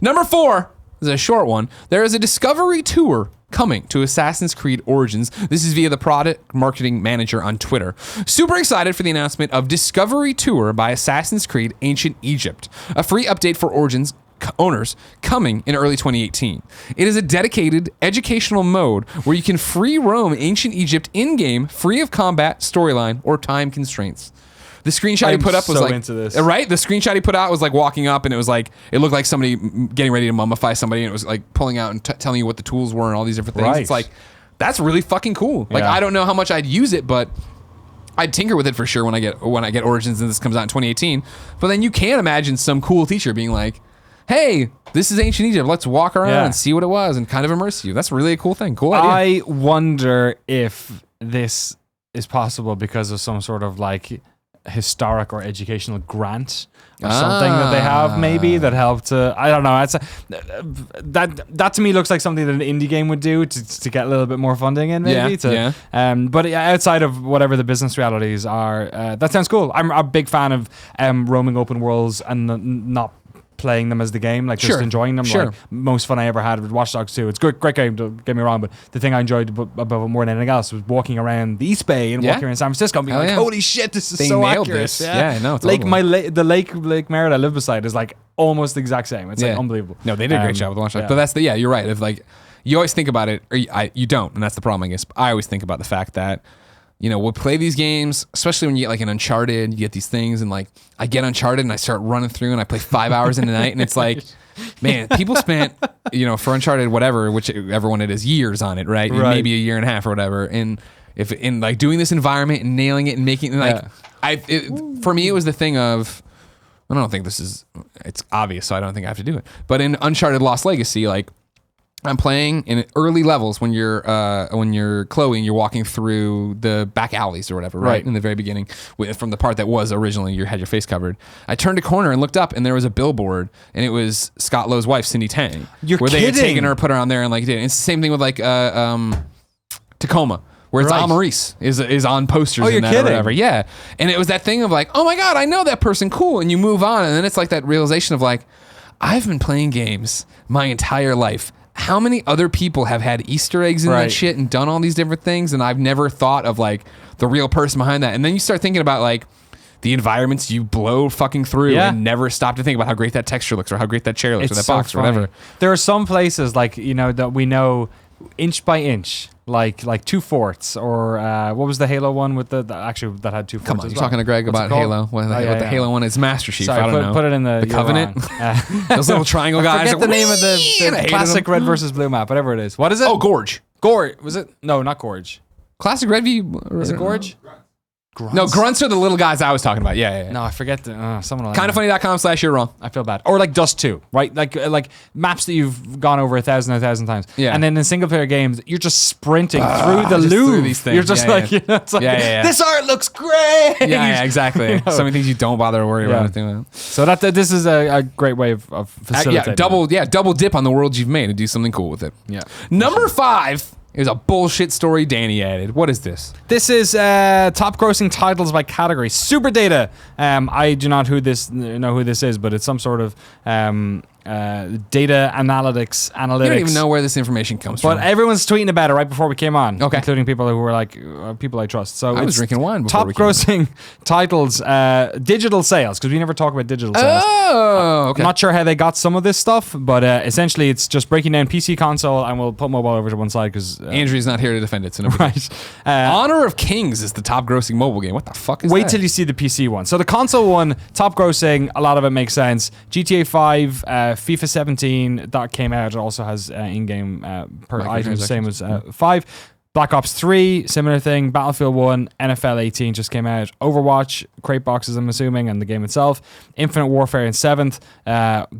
Number 4 is a short one. There is a discovery tour coming to Assassin's Creed Origins. This is via the product marketing manager on Twitter. Super excited for the announcement of Discovery Tour by Assassin's Creed Ancient Egypt, a free update for Origins owners coming in early 2018. It is a dedicated educational mode where you can free roam ancient Egypt in-game, free of combat, storyline, or time constraints. The screenshot he put up was like, into this. right? The screenshot he put out was like walking up, and it was like, it looked like somebody getting ready to mummify somebody, and it was like pulling out and telling you what the tools were and all these different things. Right. It's like, that's really fucking cool. Like, Yeah. I don't know how much I'd use it, but I'd tinker with it for sure when I get Origins and this comes out in 2018. But then you can imagine some cool teacher being like, hey, this is ancient Egypt. Let's walk around and see what it was and kind of immerse you. That's really a cool thing. Cool idea. I wonder if this is possible because of some sort of like historic or educational grant or something that they have maybe that helped to, I don't know. That to me looks like something that an indie game would do to get a little bit more funding in maybe. But outside of whatever the business realities are, that sounds cool. I'm a big fan of roaming open worlds and not playing them as the game, like just enjoying them. Like, most fun I ever had with Watch Dogs 2. It's a great game, don't get me wrong, but the thing I enjoyed about it more than anything else was walking around the East Bay and walking around San Francisco and being like, holy shit, this is so accurate. This. Yeah, no, totally. The Lake Merritt I live beside is like almost the exact same. It's like unbelievable. No, they did a great job with the Watch Dogs. But that's you're right. If like, you always think about it, or you don't, and that's the problem, I guess. I always think about the fact that, you know, we'll play these games, especially when you get like an Uncharted, you get these things, and like I get Uncharted and I start running through and I play 5 hours in the night, and it's like, man, people spent, you know, for Uncharted, whatever, whichever one it is, years on it, right? Maybe a year and a half or whatever. And if in like doing this environment and nailing it and making like, for me, it was the thing of, I don't think it's obvious, so I don't think I have to do it. But in Uncharted Lost Legacy, like, I'm playing in early levels when you're Chloe and you're walking through the back alleys or whatever, right? In the very beginning, from the part that was originally you had your face covered. I turned a corner and looked up, and there was a billboard, and it was Scott Lowe's wife, Cindy Tang. Where they had taken her, put her on there, and like did. It's the same thing with like Tacoma, where it's Maurice is on posters and that or whatever. Yeah, and it was that thing of like, oh my god, I know that person, cool, and you move on, and then it's like that realization of like, I've been playing games my entire life. How many other people have had Easter eggs in that shit and done all these different things, and I've never thought of like the real person behind that. And then you start thinking about like the environments you blow fucking through and never stop to think about how great that texture looks or how great that chair looks or that box or whatever. There are some places like, you know, that we know inch by inch, like 2 forts, or what was the Halo one with the actually that had 2 forts? Come on, you're talking to Greg about Halo. What the Halo one is? Master Chief. Sorry, I don't know. Put it in the Covenant. Those little triangle guys. I forget the name of the classic red versus blue map, whatever it is. What is it? Oh, Gorge. Gorge. Was it? No, not Gorge. Classic Red V. Is it Gorge? Grunts? No, grunts are the little guys I was talking about. Yeah. No, I forget someone like Kindafunny.com/you're wrong. I feel bad. Or like Dust 2, right? Like maps that you've gone over 1,000 times. Yeah. And then in single player games, you're just sprinting through the Louvre. These things. You're just you know, it's like, this art looks great. Yeah, exactly. You know? So many things you don't bother to worry about. So this is a great way of facilitating. Double dip on the world you've made and do something cool with it. Yeah. Number 5 is a bullshit story Danny added. What is this? This is top grossing titles by category. Super Data. I do not know who this is, but it's some sort of data analytics. You don't even know where this information comes from. But everyone's tweeting about it right before we came on, including people who were like people I trust. So I was drinking wine before top grossing titles, digital sales, because we never talk about digital sales. Oh, okay. I'm not sure how they got some of this stuff, but essentially it's just breaking down PC, console, and we'll put mobile over to one side because Andrew's not here to defend it. So right. Honor of Kings is the top grossing mobile game. What the fuck is that? Wait till you see the PC one. So the console one, top grossing, a lot of it makes sense. GTA 5, FIFA 17 that came out. It also has in-game items, same as 5. Black Ops 3, similar thing. Battlefield 1, NFL 18 just came out. Overwatch, crate boxes, I'm assuming, and the game itself. Infinite Warfare in 7th.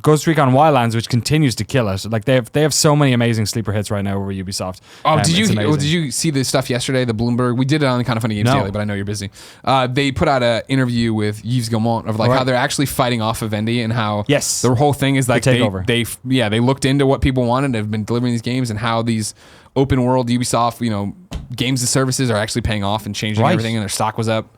Ghost Recon Wildlands, which continues to kill it. Like they have so many amazing sleeper hits right now over Ubisoft. Oh, did you see the stuff yesterday? The Bloomberg. We did it on the Kind of Funny Games Daily, but I know you're busy. They put out an interview with Yves Guillemot of how they're actually fighting off Vivendi and how the whole thing is like they looked into what people wanted and have been delivering these games and how these open world Ubisoft, games and services are actually paying off and changing everything, and their stock was up.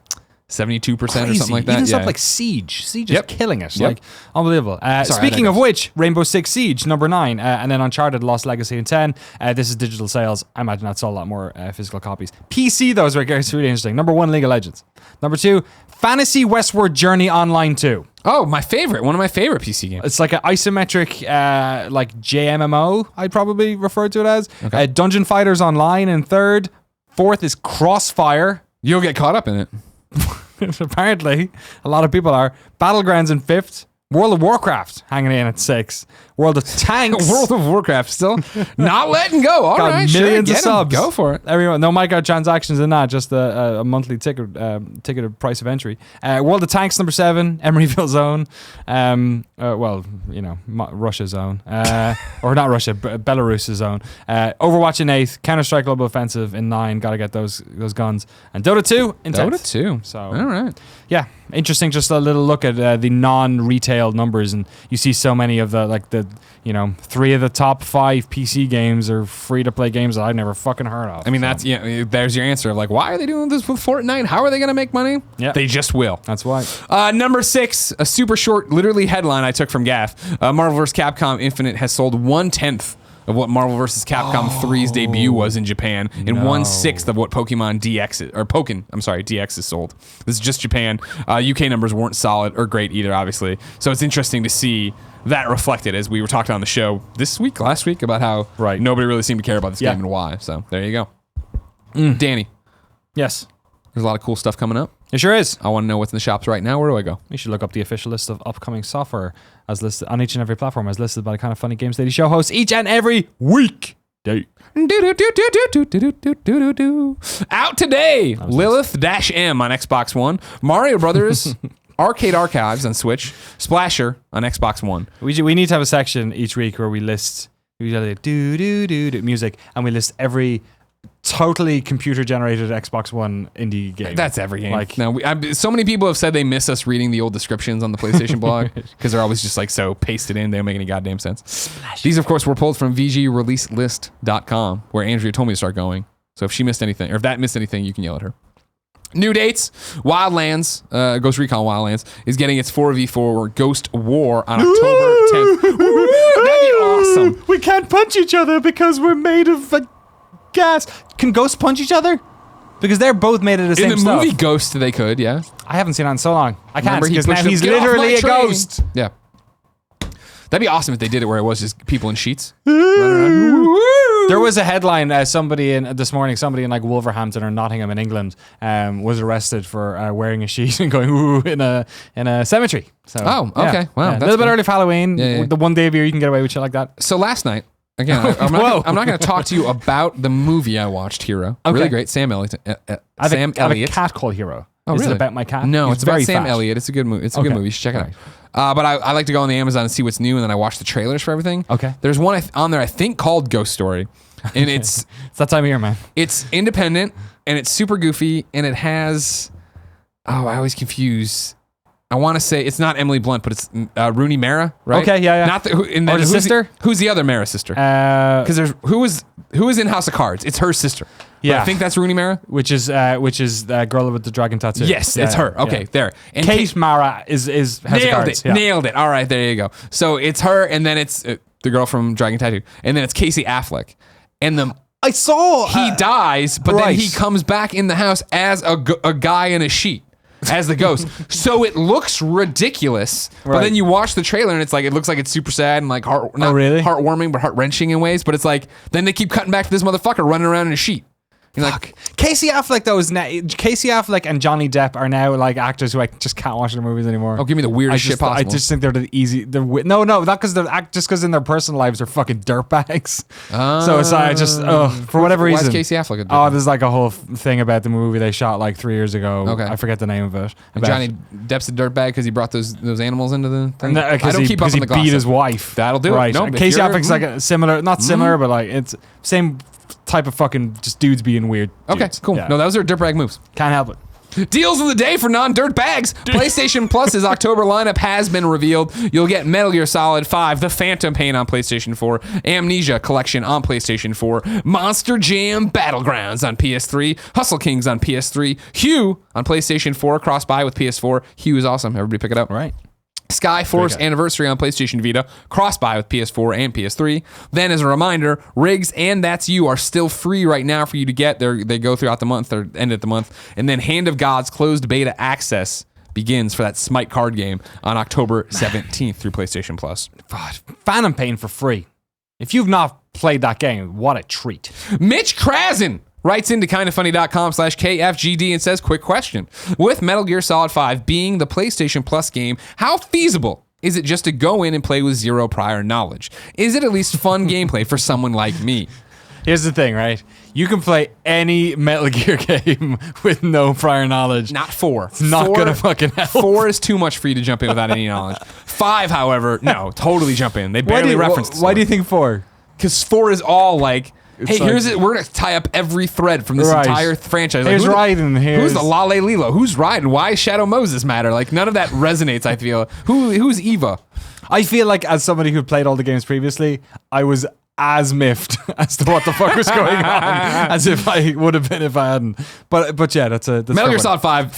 72% or Crazy. something like that. Even stuff like Siege. Siege is killing it. Yep. Like, unbelievable. Speaking of which, Rainbow Six Siege, number 9, and then Uncharted Lost Legacy in 10. This is digital sales. I imagine that sold a lot more physical copies. PC, though, is really interesting. Number 1, League of Legends. Number 2, Fantasy Westward Journey Online 2. Oh, my favorite. One of my favorite PC games. It's like an isometric, like JMMO, I'd probably refer to it as. Okay. Dungeon Fighters Online in 3rd. 4th is Crossfire. You'll get caught up in it. Apparently, a lot of people are. Battlegrounds in 5th. World of Warcraft hanging in at 6. World of Tanks. World of Warcraft still not letting go. All Got right, millions sure, of subs. Go for it. Everyone, no microtransactions in that, just a monthly ticketed price of entry. World of Tanks number 7, Emeryville Zone. Russia Zone. Or not Russia, Belarus Zone. Overwatch in 8th, Counter-Strike Global Offensive in 9. Got to get those guns. And Dota 2 in 10th. Dota 2. So, all right. Yeah, interesting. Just a little look at the non-retail numbers, and you see so many of the 3 of the top 5 PC games are free-to-play games that I've never fucking heard of. I mean, there's your answer. Like, why are they doing this with Fortnite? How are they going to make money? Yeah, they just will. That's why. Number 6, a super short, literally headline I took from Gaff. Marvel vs. Capcom Infinite has sold 1/10 of what Marvel vs. Capcom 3's debut was in Japan, and 1/6 of what Pokemon DX is sold. This is just Japan. UK numbers weren't solid or great either, obviously. So it's interesting to see that reflected as we were talking on the show last week, about how nobody really seemed to care about this game and why. So there you go. Danny. Yes. There's a lot of cool stuff coming up. It sure is. I want to know what's in the shops right now. Where do I go? You should look up the official list of upcoming software as listed on each and every platform, as listed by the Kind of Funny Games Daily Show hosts each and every week. Out today, Lilith-M on Xbox One, Mario Brothers Arcade Archives on Switch, Splasher on Xbox One. We need to have a section each week where we list music, and we list every totally computer-generated Xbox One indie game. That's every game. Like, no, so many people have said they miss us reading the old descriptions on the PlayStation blog because they're always just like so pasted in. They don't make any goddamn sense. These, of course, were pulled from VGReleaseList.com, where Andrea told me to start going. So if she missed anything, or if that missed anything, you can yell at her. New dates: Wildlands, Ghost Recon Wildlands is getting its 4v4 Ghost War on October 10th. That'd be awesome. We can't punch each other because we're made of gas. Can ghosts punch each other? Because they're both made of the same stuff. In the movie Ghost, they could, yeah. I haven't seen it in so long. I can't, because now he's "Get off literally my a train." ghost. Yeah. That'd be awesome if they did it where it was just people in sheets. Running around. There was a headline, somebody in like Wolverhampton or Nottingham in England was arrested for wearing a sheet and going ooh in a cemetery. So, okay. Wow. Yeah. A That's little bit cool. early for Halloween. Yeah. The one day of year you can get away with shit like that. So last night, again, I'm not going to talk to you about the movie I watched, Hero. Okay. Really great. Sam Elliott. I have a cat called Hero. Oh, Is really? it about my cat? No, it's about very Sam fat. Elliott. It's a good movie. It's a good movie. You should check it out. But I like to go on the Amazon and see what's new, and then I watch the trailers for everything. Okay. There's one on there I think called Ghost Story, and it's It's that time of year, man. it's independent and it's super goofy, and it has I always confuse. I want to say it's not Emily Blunt, but it's Rooney Mara, right? Okay, yeah. Not and then the sister? Who's the other Mara sister? Because there's who is in House of Cards? It's her sister. Yeah. I think that's Rooney Mara. Which is the girl with the dragon tattoo. Yes, it's her. Okay, there. And Kate Mara is House of Cards. Yeah. Nailed it. All right, there you go. So it's her, and then it's the girl from Dragon Tattoo, and then it's Casey Affleck, and I saw he dies, but then he comes back in the house as a guy in a sheet. As the ghost. So it looks ridiculous, but then you watch the trailer and it looks like it's super sad and like heartwarming, but heart-wrenching in ways. But it's like, then they keep cutting back to this motherfucker running around in a sheet. You're like, Casey Affleck though Casey Affleck and Johnny Depp are now like actors who I just can't watch their movies anymore. oh, give me the weirdest shit possible. I just think they're not because not just because in their personal lives they're fucking dirtbags. So it's like for whatever reason. Why is Casey Affleck a dirtbag? There's like a whole thing about the movie they shot like 3 years ago. Okay. I forget the name of it. And Johnny Depp's a dirtbag because he brought those animals into the thing. I don't keep up on the gossip. Beat his wife. That'll do it. No, Casey Affleck's like a similar, not similar, but like it's same type of fucking just dudes being weird. Okay, dudes. cool. Yeah. No, those are dirtbag moves. Can't help it. Deals of the day for non-dirt bags. PlayStation Plus's October lineup has been revealed. You'll get Metal Gear Solid 5, The Phantom Pain on PlayStation 4, Amnesia Collection on PlayStation 4, Monster Jam Battlegrounds on PS3, Hustle Kings on PS3, Hue on PlayStation 4, cross-buy with PS4. Hue is awesome. Everybody pick it up. All right. Skyforce Anniversary on PlayStation Vita, cross-buy with PS4 and PS3. Then, as a reminder, Riggs and That's You are still free right now for you to get. They go throughout the month or end of the month. And then Hand of God's closed beta access begins for that Smite card game on October 17th through PlayStation Plus. Phantom Pain for free. If you've not played that game, what a treat. Mitch Krasen writes into kindafunny.com/KFGD and says, quick question. With Metal Gear Solid 5 being the PlayStation Plus game, how feasible is it just to go in and play with zero prior knowledge? Is it at least fun gameplay for someone like me? Here's the thing, right? You can play any Metal Gear game with no prior knowledge. Not 4. It's not going to fucking help. 4 is too much for you to jump in without any knowledge. 5, however, no, totally jump in. They barely reference Why do you think 4? Because 4 is all like, hey, like, here's it. We're gonna tie up every thread from this entire franchise. Here's Raiden. Who's the Lale Lilo? Who's Raiden? Why does Shadow Moses matter? Like none of that resonates. I feel. Who's Eva? I feel like as somebody who played all the games previously, I was as miffed as to what the fuck was going on as if I would have been if I hadn't. But yeah, that's Metal Gear Solid 5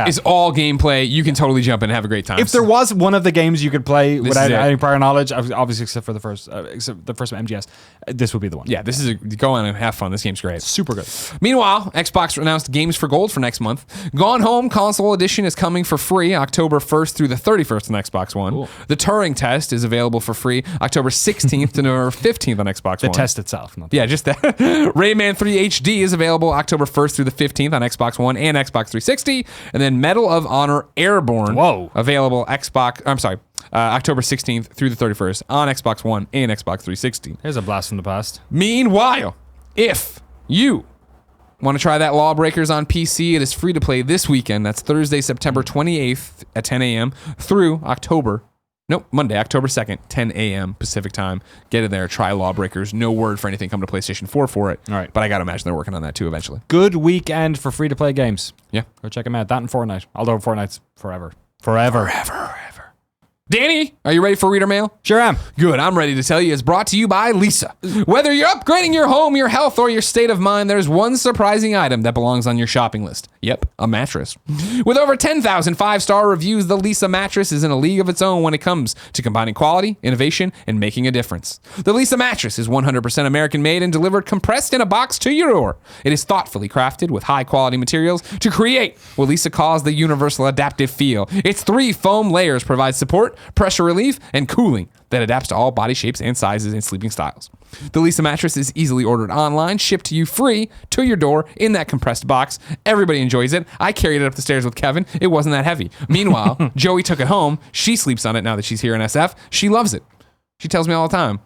is all gameplay. You can totally jump in and have a great time. If there was one of the games you could play without any prior knowledge, obviously except for the first MGS, this would be the one. Yeah, this is go on and have fun. This game's great. Super good. Meanwhile, Xbox announced Games for Gold for next month. Gone Home Console Edition is coming for free October 1st through the 31st on Xbox One. Cool. The Turing Test is available for free October 16th to November 15th on Xbox One. The test itself. Yeah, just that. Rayman 3 HD is available October 1st through the 15th on Xbox One and Xbox 360. And then Medal of Honor Airborne available October 16th through the 31st on Xbox One and Xbox 360. Here's a blast from the past. Meanwhile, if you want to try that Lawbreakers on PC, it is free to play this weekend. That's Thursday, September 28th at 10 a.m. through Monday, October 2nd, 10 a.m. Pacific time. Get in there, try Lawbreakers. No word for anything coming to PlayStation 4 for it. All right. But I got to imagine they're working on that too eventually. Good weekend for free-to-play games. Yeah. Go check them out. That and Fortnite. Although Fortnite's forever. Danny, are you ready for reader mail? Sure am. Good. I'm ready to tell you. It's brought to you by Lisa. Whether you're upgrading your home, your health, or your state of mind, there's one surprising item that belongs on your shopping list. Yep, a mattress. With over 10,000 5-star reviews, the Lisa mattress is in a league of its own when it comes to combining quality, innovation, and making a difference. The Lisa mattress is 100% American-made and delivered compressed in a box to your door. It is thoughtfully crafted with high-quality materials to create what Lisa calls the universal adaptive feel. Its 3 foam layers provide support, pressure relief, and cooling that adapts to all body shapes and sizes and sleeping styles. The Lisa mattress is easily ordered online, shipped to you free to your door in that compressed box. Everybody enjoys it. I carried it up the stairs with Kevin. It wasn't that heavy. Meanwhile, Joey took it home. She sleeps on it now that she's here in SF. She loves it. She tells me all the time,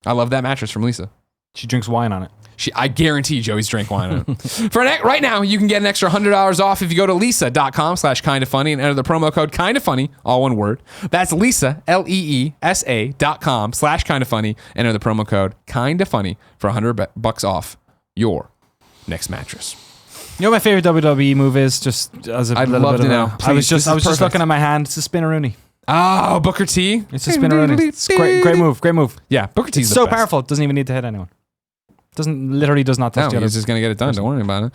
I love that mattress from Lisa. She drinks wine on it. I guarantee Joey's drank wine on it. Right now, you can get an extra $100 off if you go to lisa.com/kindafunny and enter the promo code kindafunny, all one word. That's Lisa, LEESA.com/kindafunny. Enter the promo code kindafunny for $100 off your next mattress. You know what my favorite WWE move is? Just as a I'd little love bit to of know. I was just looking at my hand. It's a spinneroonie. Oh, Booker T. It's a spinneroonie. It's great move. Yeah, Booker T's it's so powerful. It doesn't even need to hit anyone. Does not touch the other. He's just gonna get it done. Don't worry about it.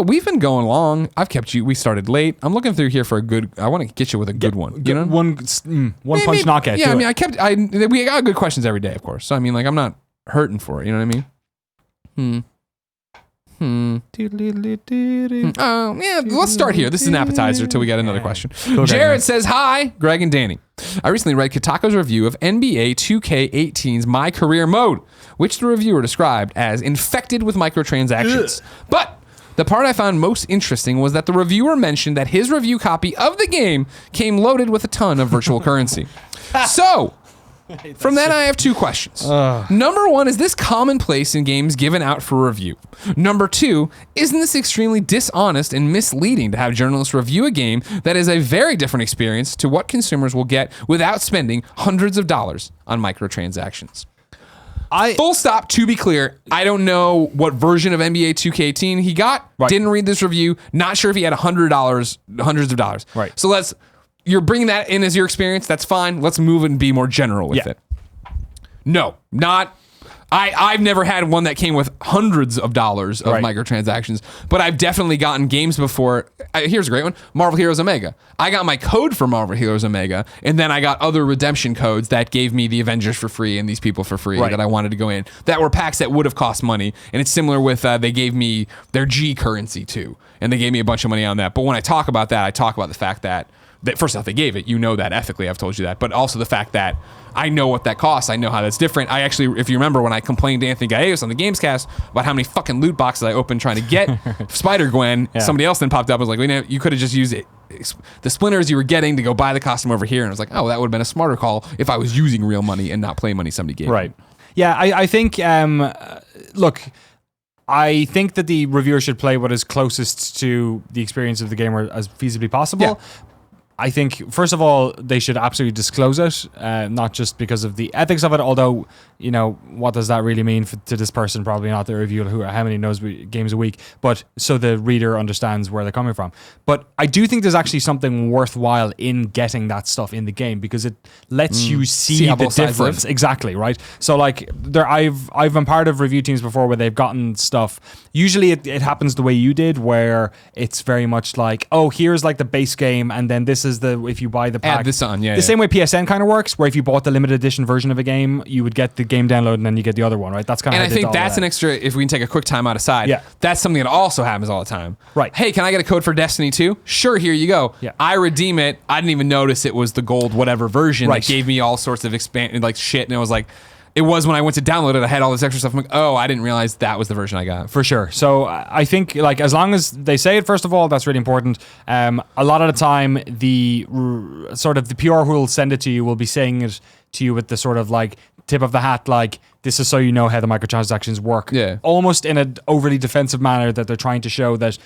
We've been going long. I've kept you. We started late. I'm looking through here for a good. I want to get you with a good one. You know, one punch knockout. Yeah, we got good questions every day, of course. So I mean, like, I'm not hurting for it. You know what I mean? Yeah, let's start here. This is an appetizer till we get another question. Jared says, hi, Greg and Danny. I recently read Kotaku's review of NBA 2K18's My Career Mode, which the reviewer described as infected with microtransactions. But the part I found most interesting was that the reviewer mentioned that his review copy of the game came loaded with a ton of virtual currency. So, from that, I have 2 questions. Number 1, is this commonplace in games given out for review? Number 2, isn't this extremely dishonest and misleading to have journalists review a game that is a very different experience to what consumers will get without spending hundreds of dollars on microtransactions? Full stop. To be clear, I don't know what version of NBA 2K18 he got. Right. Didn't read this review. Not sure if he had $100, hundreds of dollars. Right. So you're bringing that in as your experience. That's fine. Let's move and be more general with it. No, not. I've never had one that came with hundreds of dollars of microtransactions, but I've definitely gotten games before. Here's a great one. Marvel Heroes Omega. I got my code for Marvel Heroes Omega, and then I got other redemption codes that gave me the Avengers for free and these people for free that I wanted to go in. That were packs that would have cost money. And it's similar with, they gave me their G currency too, and they gave me a bunch of money on that. But when I talk about that, I talk about the fact that first off, they gave it. You know that ethically. I've told you that. But also the fact that I know what that costs. I know how that's different. I actually, if you remember when I complained to Anthony Gallegos on the Gamescast about how many fucking loot boxes I opened trying to get Spider-Gwen, somebody else then popped up and was like, well, you could have just used it. The splinters you were getting to go buy the costume over here. And I was like, oh, that would have been a smarter call if I was using real money and not play money somebody gave me. Yeah, I think, look, I think that the reviewer should play what is closest to the experience of the gamer as feasibly possible. Yeah. I think, first of all, they should absolutely disclose it, not just because of the ethics of it, although, what does that really mean to this person? Probably not the reviewer how many knows games a week, but so the reader understands where they're coming from. But I do think there's actually something worthwhile in getting that stuff in the game because it lets you see the difference. Exactly, right? So I've been part of review teams before where they've gotten stuff. Usually it happens the way you did, where it's very much like, oh, here's like the base game, and then this is if you buy the pack. Add this on, the same way PSN kind of works, where if you bought the limited edition version of a game, you would get the game download and then you get the other one, right? That's kind of. And I think that's an extra. If we can take a quick time out aside, that's something that also happens all the time. Right? Hey, can I get a code for Destiny 2? Sure, here you go. Yeah. I redeem it. I didn't even notice it was the gold whatever version that gave me all sorts of shit, and it was like. It was when I went to download it, I had all this extra stuff. I'm like, oh, I didn't realize that was the version I got. For sure. So I think as long as they say it, first of all, that's really important. A lot of the time, the PR who will send it to you will be saying it to you with the sort of tip of the hat, this is so you know how the microtransactions work. Yeah. Almost in an overly defensive manner that they're trying to show that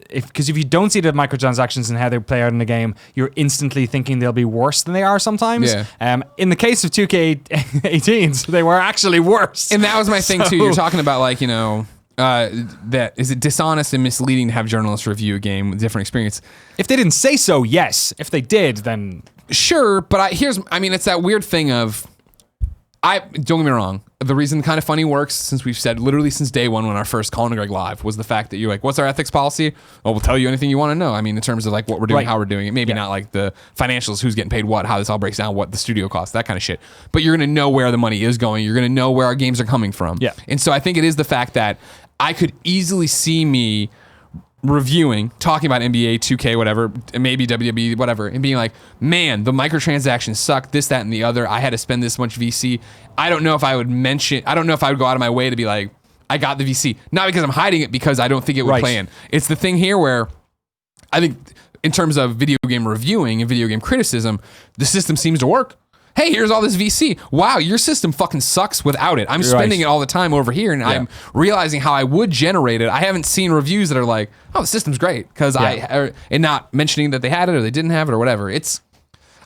because if you don't see the microtransactions and how they play out in the game, you're instantly thinking they'll be worse than they are sometimes. Yeah. In the case of 2K18s, they were actually worse. And that was my thing too. You're talking about that is it dishonest and misleading to have journalists review a game with different experience? If they didn't say so, yes. If they did, then sure. But it's that weird thing of. Don't get me wrong. The reason Kind of Funny works, since we've said literally since day one when our first Colin and Greg live, was the fact that you're like, what's our ethics policy? Well, we'll tell you anything you want to know. I mean, in terms of what we're doing, how we're doing it. Maybe not like the financials, who's getting paid what, how this all breaks down, what the studio costs, that kind of shit. But you're going to know where the money is going. You're going to know where our games are coming from. Yeah. And so I think it is the fact that I could easily see me talking about NBA, 2K, whatever, maybe WWE, whatever, and being like, man, the microtransactions suck, this, that, and the other. I had to spend this much VC. I don't know if I would go out of my way to be like, I got the VC. Not because I'm hiding it, because I don't think it would play in. It's the thing here where I think in terms of video game reviewing and video game criticism, the system seems to work. Hey, here's all this VC. Wow, your system fucking sucks without it. I'm spending it all the time over here, and I'm realizing how I would generate it. I haven't seen reviews that are like, oh, the system's great, because and not mentioning that they had it or they didn't have it or whatever. It's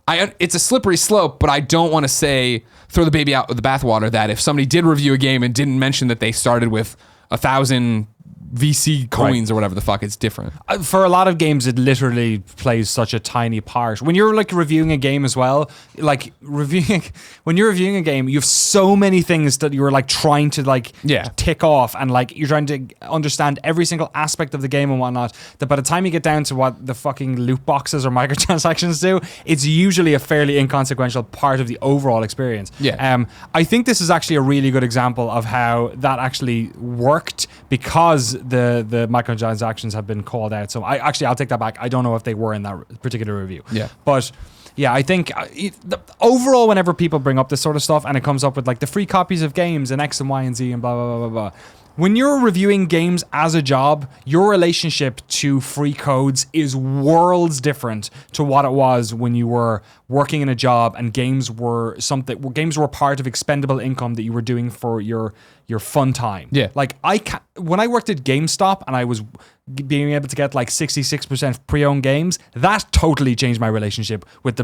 a slippery slope, but I don't want to throw the baby out with the bathwater that if somebody did review a game and didn't mention that they started with 1,000 VC coins or whatever the fuck, it's different. For a lot of games, it literally plays such a tiny part. When you're reviewing a game as well, when you're reviewing a game, you have so many things that you're trying to tick off, and you're trying to understand every single aspect of the game and whatnot, that by the time you get down to what the fucking loot boxes or microtransactions do, it's usually a fairly inconsequential part of the overall experience. Yeah. I think this is actually a really good example of how that actually worked, because the microtransactions have been called out. So I'll take that back. I don't know if they were in that particular review. Yeah. But yeah, I think overall, whenever people bring up this sort of stuff and it comes up with the free copies of games and X and Y and Z and blah, blah, blah, blah, blah. When you're reviewing games as a job, your relationship to free codes is worlds different to what it was when you were working in a job and games were part of expendable income that you were doing for your your fun time. Yeah. Like when I worked at GameStop and I was being able to get like 66% pre-owned games, that totally changed my relationship with the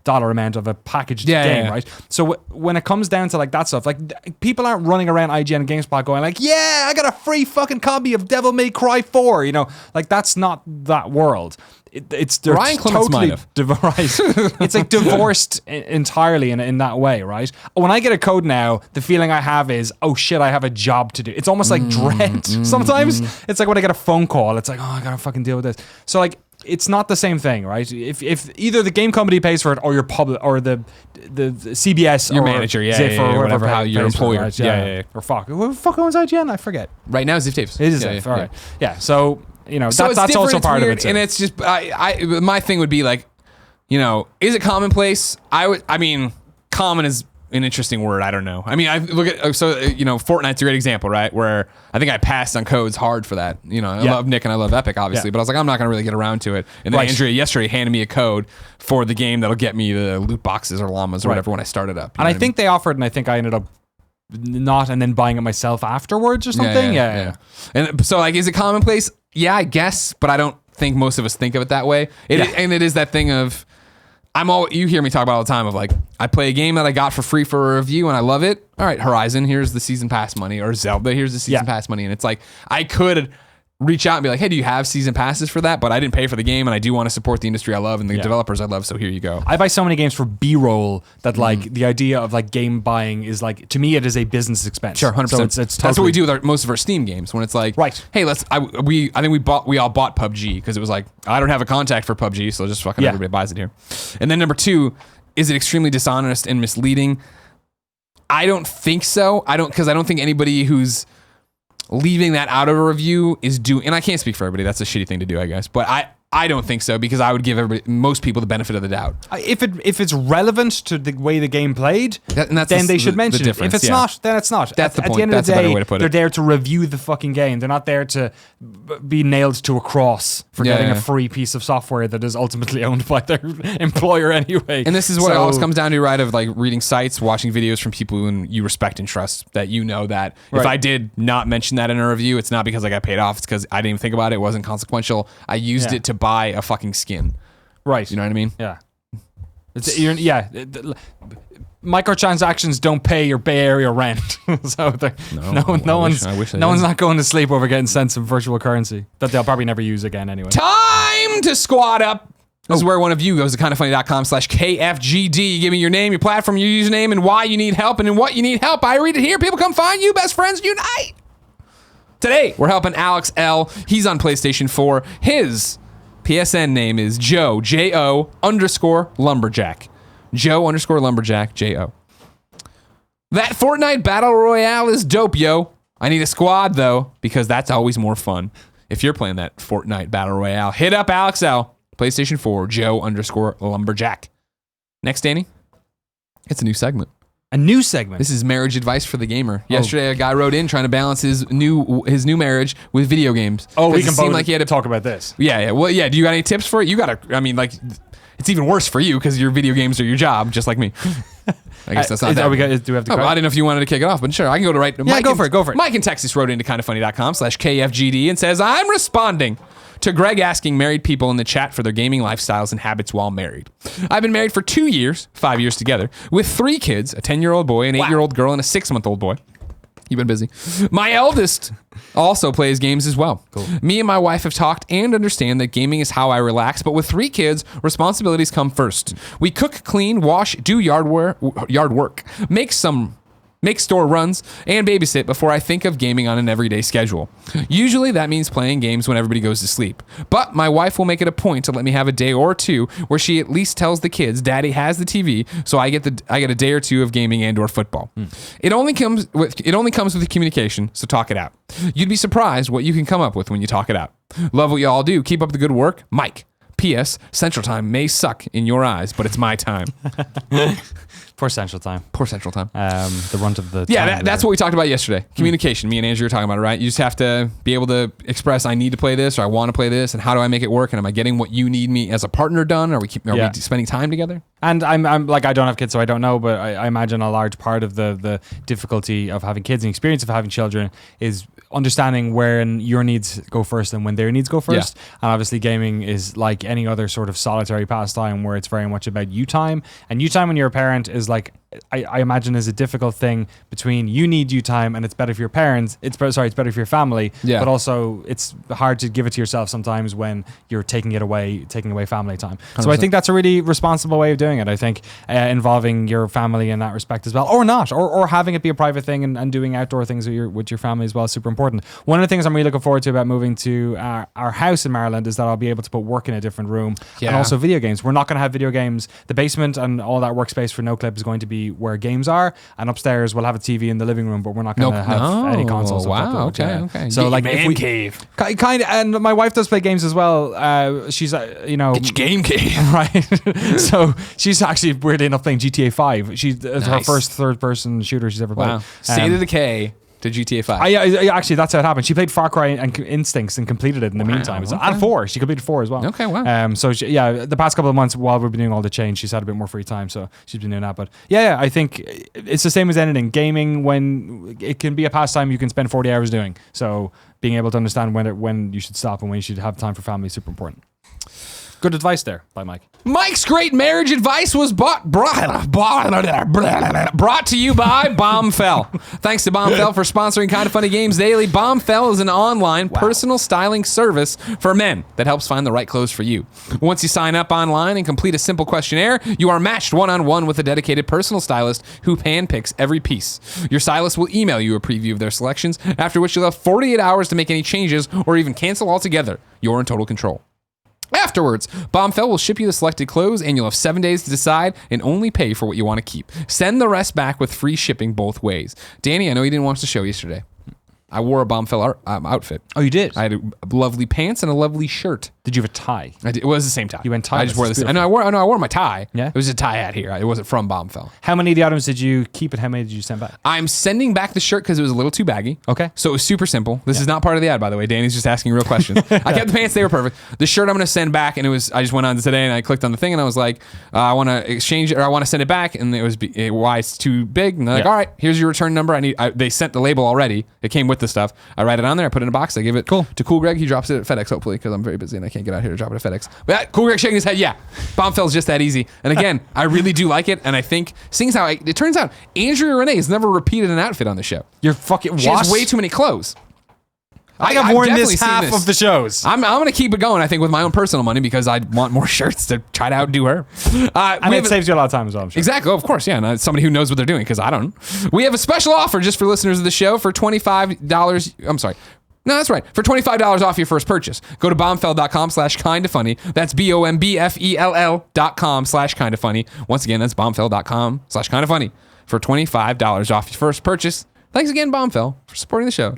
dollar amount of a packaged game, right? So when it comes down to like that stuff, like people aren't running around IGN and GameSpot going like, yeah, I got a free fucking copy of Devil May Cry 4, you know, like that's not that world. It's Ryan Clements totally might have. It's like divorced entirely in that way, right? When I get a code now, the feeling I have is, oh shit, I have a job to do. It's almost like dread. Sometimes it's like when I get a phone call, it's like, oh, I gotta fucking deal with this. So like, it's not the same thing, right? If either the game company pays for it or your public or the CBS your or manager, Ziff or whatever, how your employer, right? Yeah. Or fuck, who the fuck owns IGN? I forget. Right now, Ziff Tapes. It is Ziff. All right. Yeah. So. You know, So that's also part weird, of it too. and it's just my thing would be like, you know, is it commonplace? I mean, common is an interesting word. I don't know. I mean, I look at Fortnite's a great example, right? Where I think I passed on codes hard for that. You know, I love Nick and I love Epic, obviously, but I was like, I'm not gonna really get around to it. And then Andrea yesterday handed me a code for the game that'll get me the loot boxes or llamas or whatever when I started up. And I think they offered, and I think I ended up not, and then buying it myself afterwards or something. Yeah. And so, like, is it commonplace? Yeah, I guess, but I don't think most of us think of it that way. And it is that thing of, you hear me talk about all the time of like, I play a game that I got for free for a review and I love it. All right, Horizon, here's the season pass money, or Zelda, here's the season pass money. And it's like, I could reach out and be like, hey, do you have season passes for that? But I didn't pay for the game and I do want to support the industry I love and the developers I love, so here you go. I buy so many games for B-roll that like the idea of like game buying is like, to me, it is a business expense. Sure, 100%. So it's totally, that's what we do with most of our Steam games when it's like, hey, I think we all bought PUBG because it was like, I don't have a contact for PUBG, so just fucking everybody buys it here. And then number two, is it extremely dishonest and misleading? I don't think so. Because I don't think anybody who's leaving that out of a review is doing, and I can't speak for everybody, that's a shitty thing to do, I guess, but I don't think so, because I would give most people the benefit of the doubt. If it's relevant to the way the game played, then they should mention it. If it's not, then it's not. That's the point. At the end That's of the a better day, way to put it. they're there to review the fucking game. They're not there to be nailed to a cross for getting a free piece of software that is ultimately owned by their employer anyway. And this is what it always comes down to, right? Of like reading sites, watching videos from people who you respect and trust, that you know that if I did not mention that in a review, it's not because I got paid off. It's because I didn't even think about it. It wasn't consequential. I used it to buy a fucking skin. Right. You know what I mean? Yeah. Microtransactions don't pay your Bay Area rent. So no one's not going to sleep over getting sent some virtual currency that they'll probably never use again anyway. Time to squad up. This is where one of you goes to kindafunny.com/KFGD. Give me your name, your platform, your username, and why you need help, and in what you need help. I read it here. People come find you. Best friends unite. Today, we're helping Alex L. He's on PlayStation 4. His PSN name is Joe, J-O_Lumberjack. Joe_Lumberjack, J-O. That Fortnite Battle Royale is dope, yo. I need a squad, though, because that's always more fun. If you're playing that Fortnite Battle Royale, hit up Alex L. PlayStation 4, Joe_Lumberjack. Next, Danny, it's a new segment. A new segment. This is marriage advice for the gamer. Yesterday, a guy wrote in trying to balance his new marriage with video games. Oh, we can both like he had to talk about this. Yeah. Well, yeah. Do you got any tips for it? You got to. I mean, like, it's even worse for you because your video games are your job, just like me. I guess that's not that. Do we have to? I didn't know if you wanted to kick it off, but sure, I can go to right. Yeah, Mike go for it. Mike in Texas wrote into kindafunny.com/KFGD and says, I'm responding to Greg asking married people in the chat for their gaming lifestyles and habits while married. I've been married for 2 years, 5 years together, with 3 kids, a 10-year-old boy, an 8-year-old girl, and a 6-month-old boy. You've been busy. My eldest also plays games as well. Cool. Me and my wife have talked and understand that gaming is how I relax, but with 3 kids, responsibilities come first. We cook, clean, wash, do yard work, make store runs, and babysit before I think of gaming on an everyday schedule. Usually that means playing games when everybody goes to sleep. But my wife will make it a point to let me have a day or two where she at least tells the kids, Daddy has the TV, so I get a day or two of gaming and or football. It only comes with the communication, so talk it out. You'd be surprised what you can come up with when you talk it out. Love what you all do. Keep up the good work. Mike. P.S. Central Time may suck in your eyes, but it's my time. For Central Time. Poor Central Time. The runt of the that's what we talked about yesterday. Communication. Me and Andrew were talking about it, right? You just have to be able to express, I need to play this, or I want to play this, and how do I make it work? And am I getting what you need me as a partner done? Are we spending time together? And I'm like, I don't have kids, so I don't know, but I imagine a large part of the difficulty of having kids and experience of having children is understanding when your needs go first and when their needs go first. And obviously gaming is like any other sort of solitary pastime where it's very much about you time. And you time when you're a parent is like, I imagine is a difficult thing between you need you time and it's better for your parents. It's better for your family. Yeah. But also it's hard to give it to yourself sometimes when you're taking away family time. 100%. So I think that's a really responsible way of doing it. I think involving your family in that respect as well, or not, or having it be a private thing and doing outdoor things with your family as well is super important. One of the things I'm really looking forward to about moving to our house in Maryland is that I'll be able to put work in a different room and also video games. We're not going to have video games. The basement and all that workspace for NoClip is going to be where games are, and upstairs we'll have a TV in the living room, but we're not going to have any consoles. Wow, okay. So like if we cave, kind of, and my wife does play games as well. She's get your game cave, right? So she's actually weirdly enough playing GTA 5. She's her first third-person shooter she's ever played. Wow. State of Decay to GTA 5. I actually, that's how it happened. She played Far Cry and Instincts and completed it in the meantime. And 4. She completed 4 as well. Okay, wow. So the past couple of months while we've been doing all the change, she's had a bit more free time, so she's been doing that. But I think it's the same as anything. Gaming, when it can be a pastime you can spend 40 hours doing. So being able to understand when you should stop and when you should have time for family is super important. Good advice there by Mike. Mike's great marriage advice was brought to you by Bombfell. Thanks to Bombfell for sponsoring Kinda Funny Games Daily. Bombfell is an online personal styling service for men that helps find the right clothes for you. Once you sign up online and complete a simple questionnaire, you are matched one-on-one with a dedicated personal stylist who handpicks every piece. Your stylist will email you a preview of their selections, after which you'll have 48 hours to make any changes or even cancel altogether. You're in total control. Afterwards, Bombfell will ship you the selected clothes and you'll have 7 days to decide and only pay for what you want to keep. Send the rest back with free shipping both ways. Danny, I know you didn't watch the show yesterday. I wore a Bombfell outfit. Oh, you did? I had lovely pants and a lovely shirt. Did you have a tie? I did. It was the same tie. You went tie? I just wore the same. I wore my tie. Yeah? It was a tie hat here. It wasn't from Bombfell. How many of the items did you keep and how many did you send back? I'm sending back the shirt because it was a little too baggy. Okay. So it was super simple. This is not part of the ad, by the way. Danny's just asking real questions. I kept the pants. They were perfect. The shirt I'm going to send back, and I just went on today and I clicked on the thing and I was like, I want to exchange it or I want to send it back. And it was why it's too big. And they're like, all right, here's your return number. They sent the label already. It came with the stuff. I write it on there. I put it in a box. I give it to Cool Greg. He drops it at FedEx, hopefully, because I'm very busy and I can't get out here to drop it at FedEx. But Cool Greg shaking his head. Yeah, Bombfell's just that easy. And again, I really do like it. And I think, seeing how it turns out, Andrea Renee has never repeated an outfit on the show. You're fucking. She has way too many clothes. I have worn this half of the shows. I'm going to keep it going, I think, with my own personal money because I want more shirts to try to outdo her. And it saves you a lot of time as well, I'm sure. Exactly. Of course, yeah. And somebody who knows what they're doing because I don't. We have a special offer just for listeners of the show for $25. I'm sorry. No, that's right. For $25 off your first purchase, go to bombfell.com/kindafunny. That's BOMBFELL.com/kindafunny. Once again, that's bombfell.com/kindafunny for $25 off your first purchase. Thanks again, Bombfell, for supporting the show.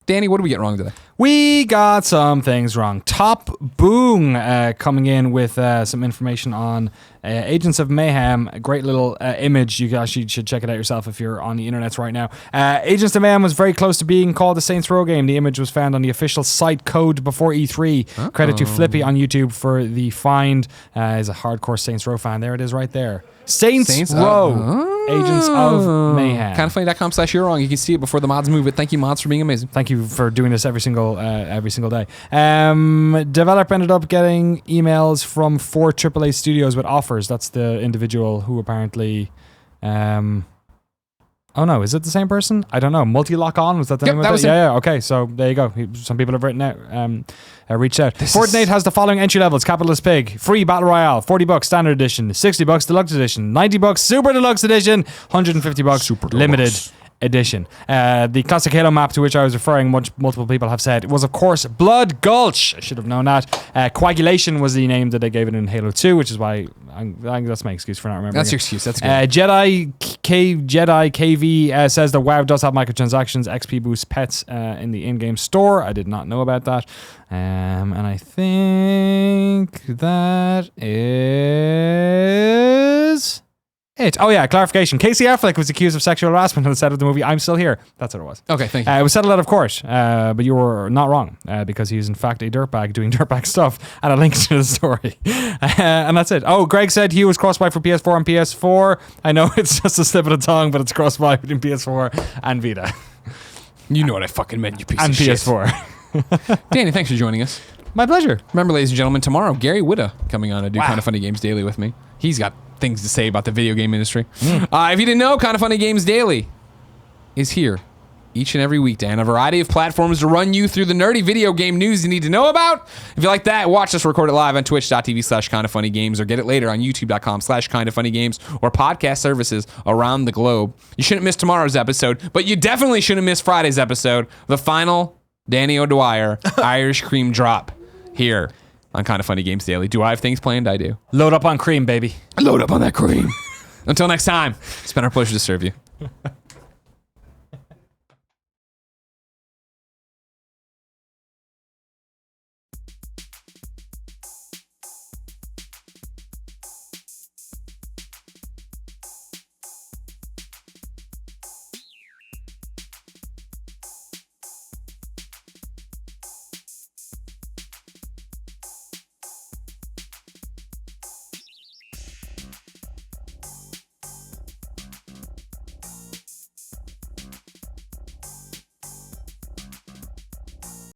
Danny, what did we get wrong today? We got some things wrong. Top Boom coming in with some information on Agents of Mayhem. A great little image. You guys should check it out yourself if you're on the internet right now. Agents of Mayhem was very close to being called a Saints Row game. The image was found on the official site code before E3. Uh-oh. Credit to Flippy on YouTube for the find. He's a hardcore Saints Row fan. There it is right there. Saints Row. Agents of Mayhem. Kindafunny.com/you're-wrong. You can see it before the mods move it. Thank you, mods, for being amazing. Thank you for doing this every single day. Developer ended up getting emails from 4 AAA studios with offers. That's the individual who apparently... Oh no, is it the same person? I don't know. Multi-Lock-On, was that the name of it? Yeah, okay, so there you go. Some people have written out, reached out. Fortnite has the following entry levels: Capitalist Pig, free Battle Royale, $40 Standard Edition, $60 Deluxe Edition, $90 Super Deluxe Edition, $150 Super Limited Edition. The classic Halo map to which I was referring, multiple people have said, was of course Blood Gulch. I should have known that. Coagulation was the name that they gave it in Halo 2, which is why I think that's my excuse for not remembering. That's your excuse. That's good. Jedi KV says that WoW does have microtransactions, XP boost pets in the in-game store. I did not know about that. And I think that is it. Oh yeah, clarification. Casey Affleck was accused of sexual harassment on the set of the movie I'm Still Here. That's what it was. Okay, thank you. It was settled out of court, but you were not wrong because he's in fact a dirtbag doing dirtbag stuff, and a link to the story. And that's it. Oh, Greg said he was cross-buy for PS4 and PS4. I know it's just a slip of the tongue, but it's cross-buy between PS4 and Vita. You know what I fucking meant, you piece And of shit. PS4. Danny, thanks for joining us. My pleasure. Remember, ladies and gentlemen, tomorrow, Gary Whitta coming on to do Kind of Funny Games Daily with me. He's got things to say about the video game industry. If you didn't know, Kind of Funny Games Daily is here each and every weekday on a variety of platforms to run you through the nerdy video game news you need to know about. If you like that, watch us record it live on twitch.tv/kindoffunnygames or get it later on youtube.com/kindoffunnygames or podcast services around the globe. You shouldn't miss tomorrow's episode, but you definitely shouldn't miss Friday's episode, the final Danny O'Dwyer Irish Cream Drop here on Kind of Funny Games Daily. Do I have things planned? I do. Load up on cream, baby. Load up on that cream. Until next time, it's been our pleasure to serve you.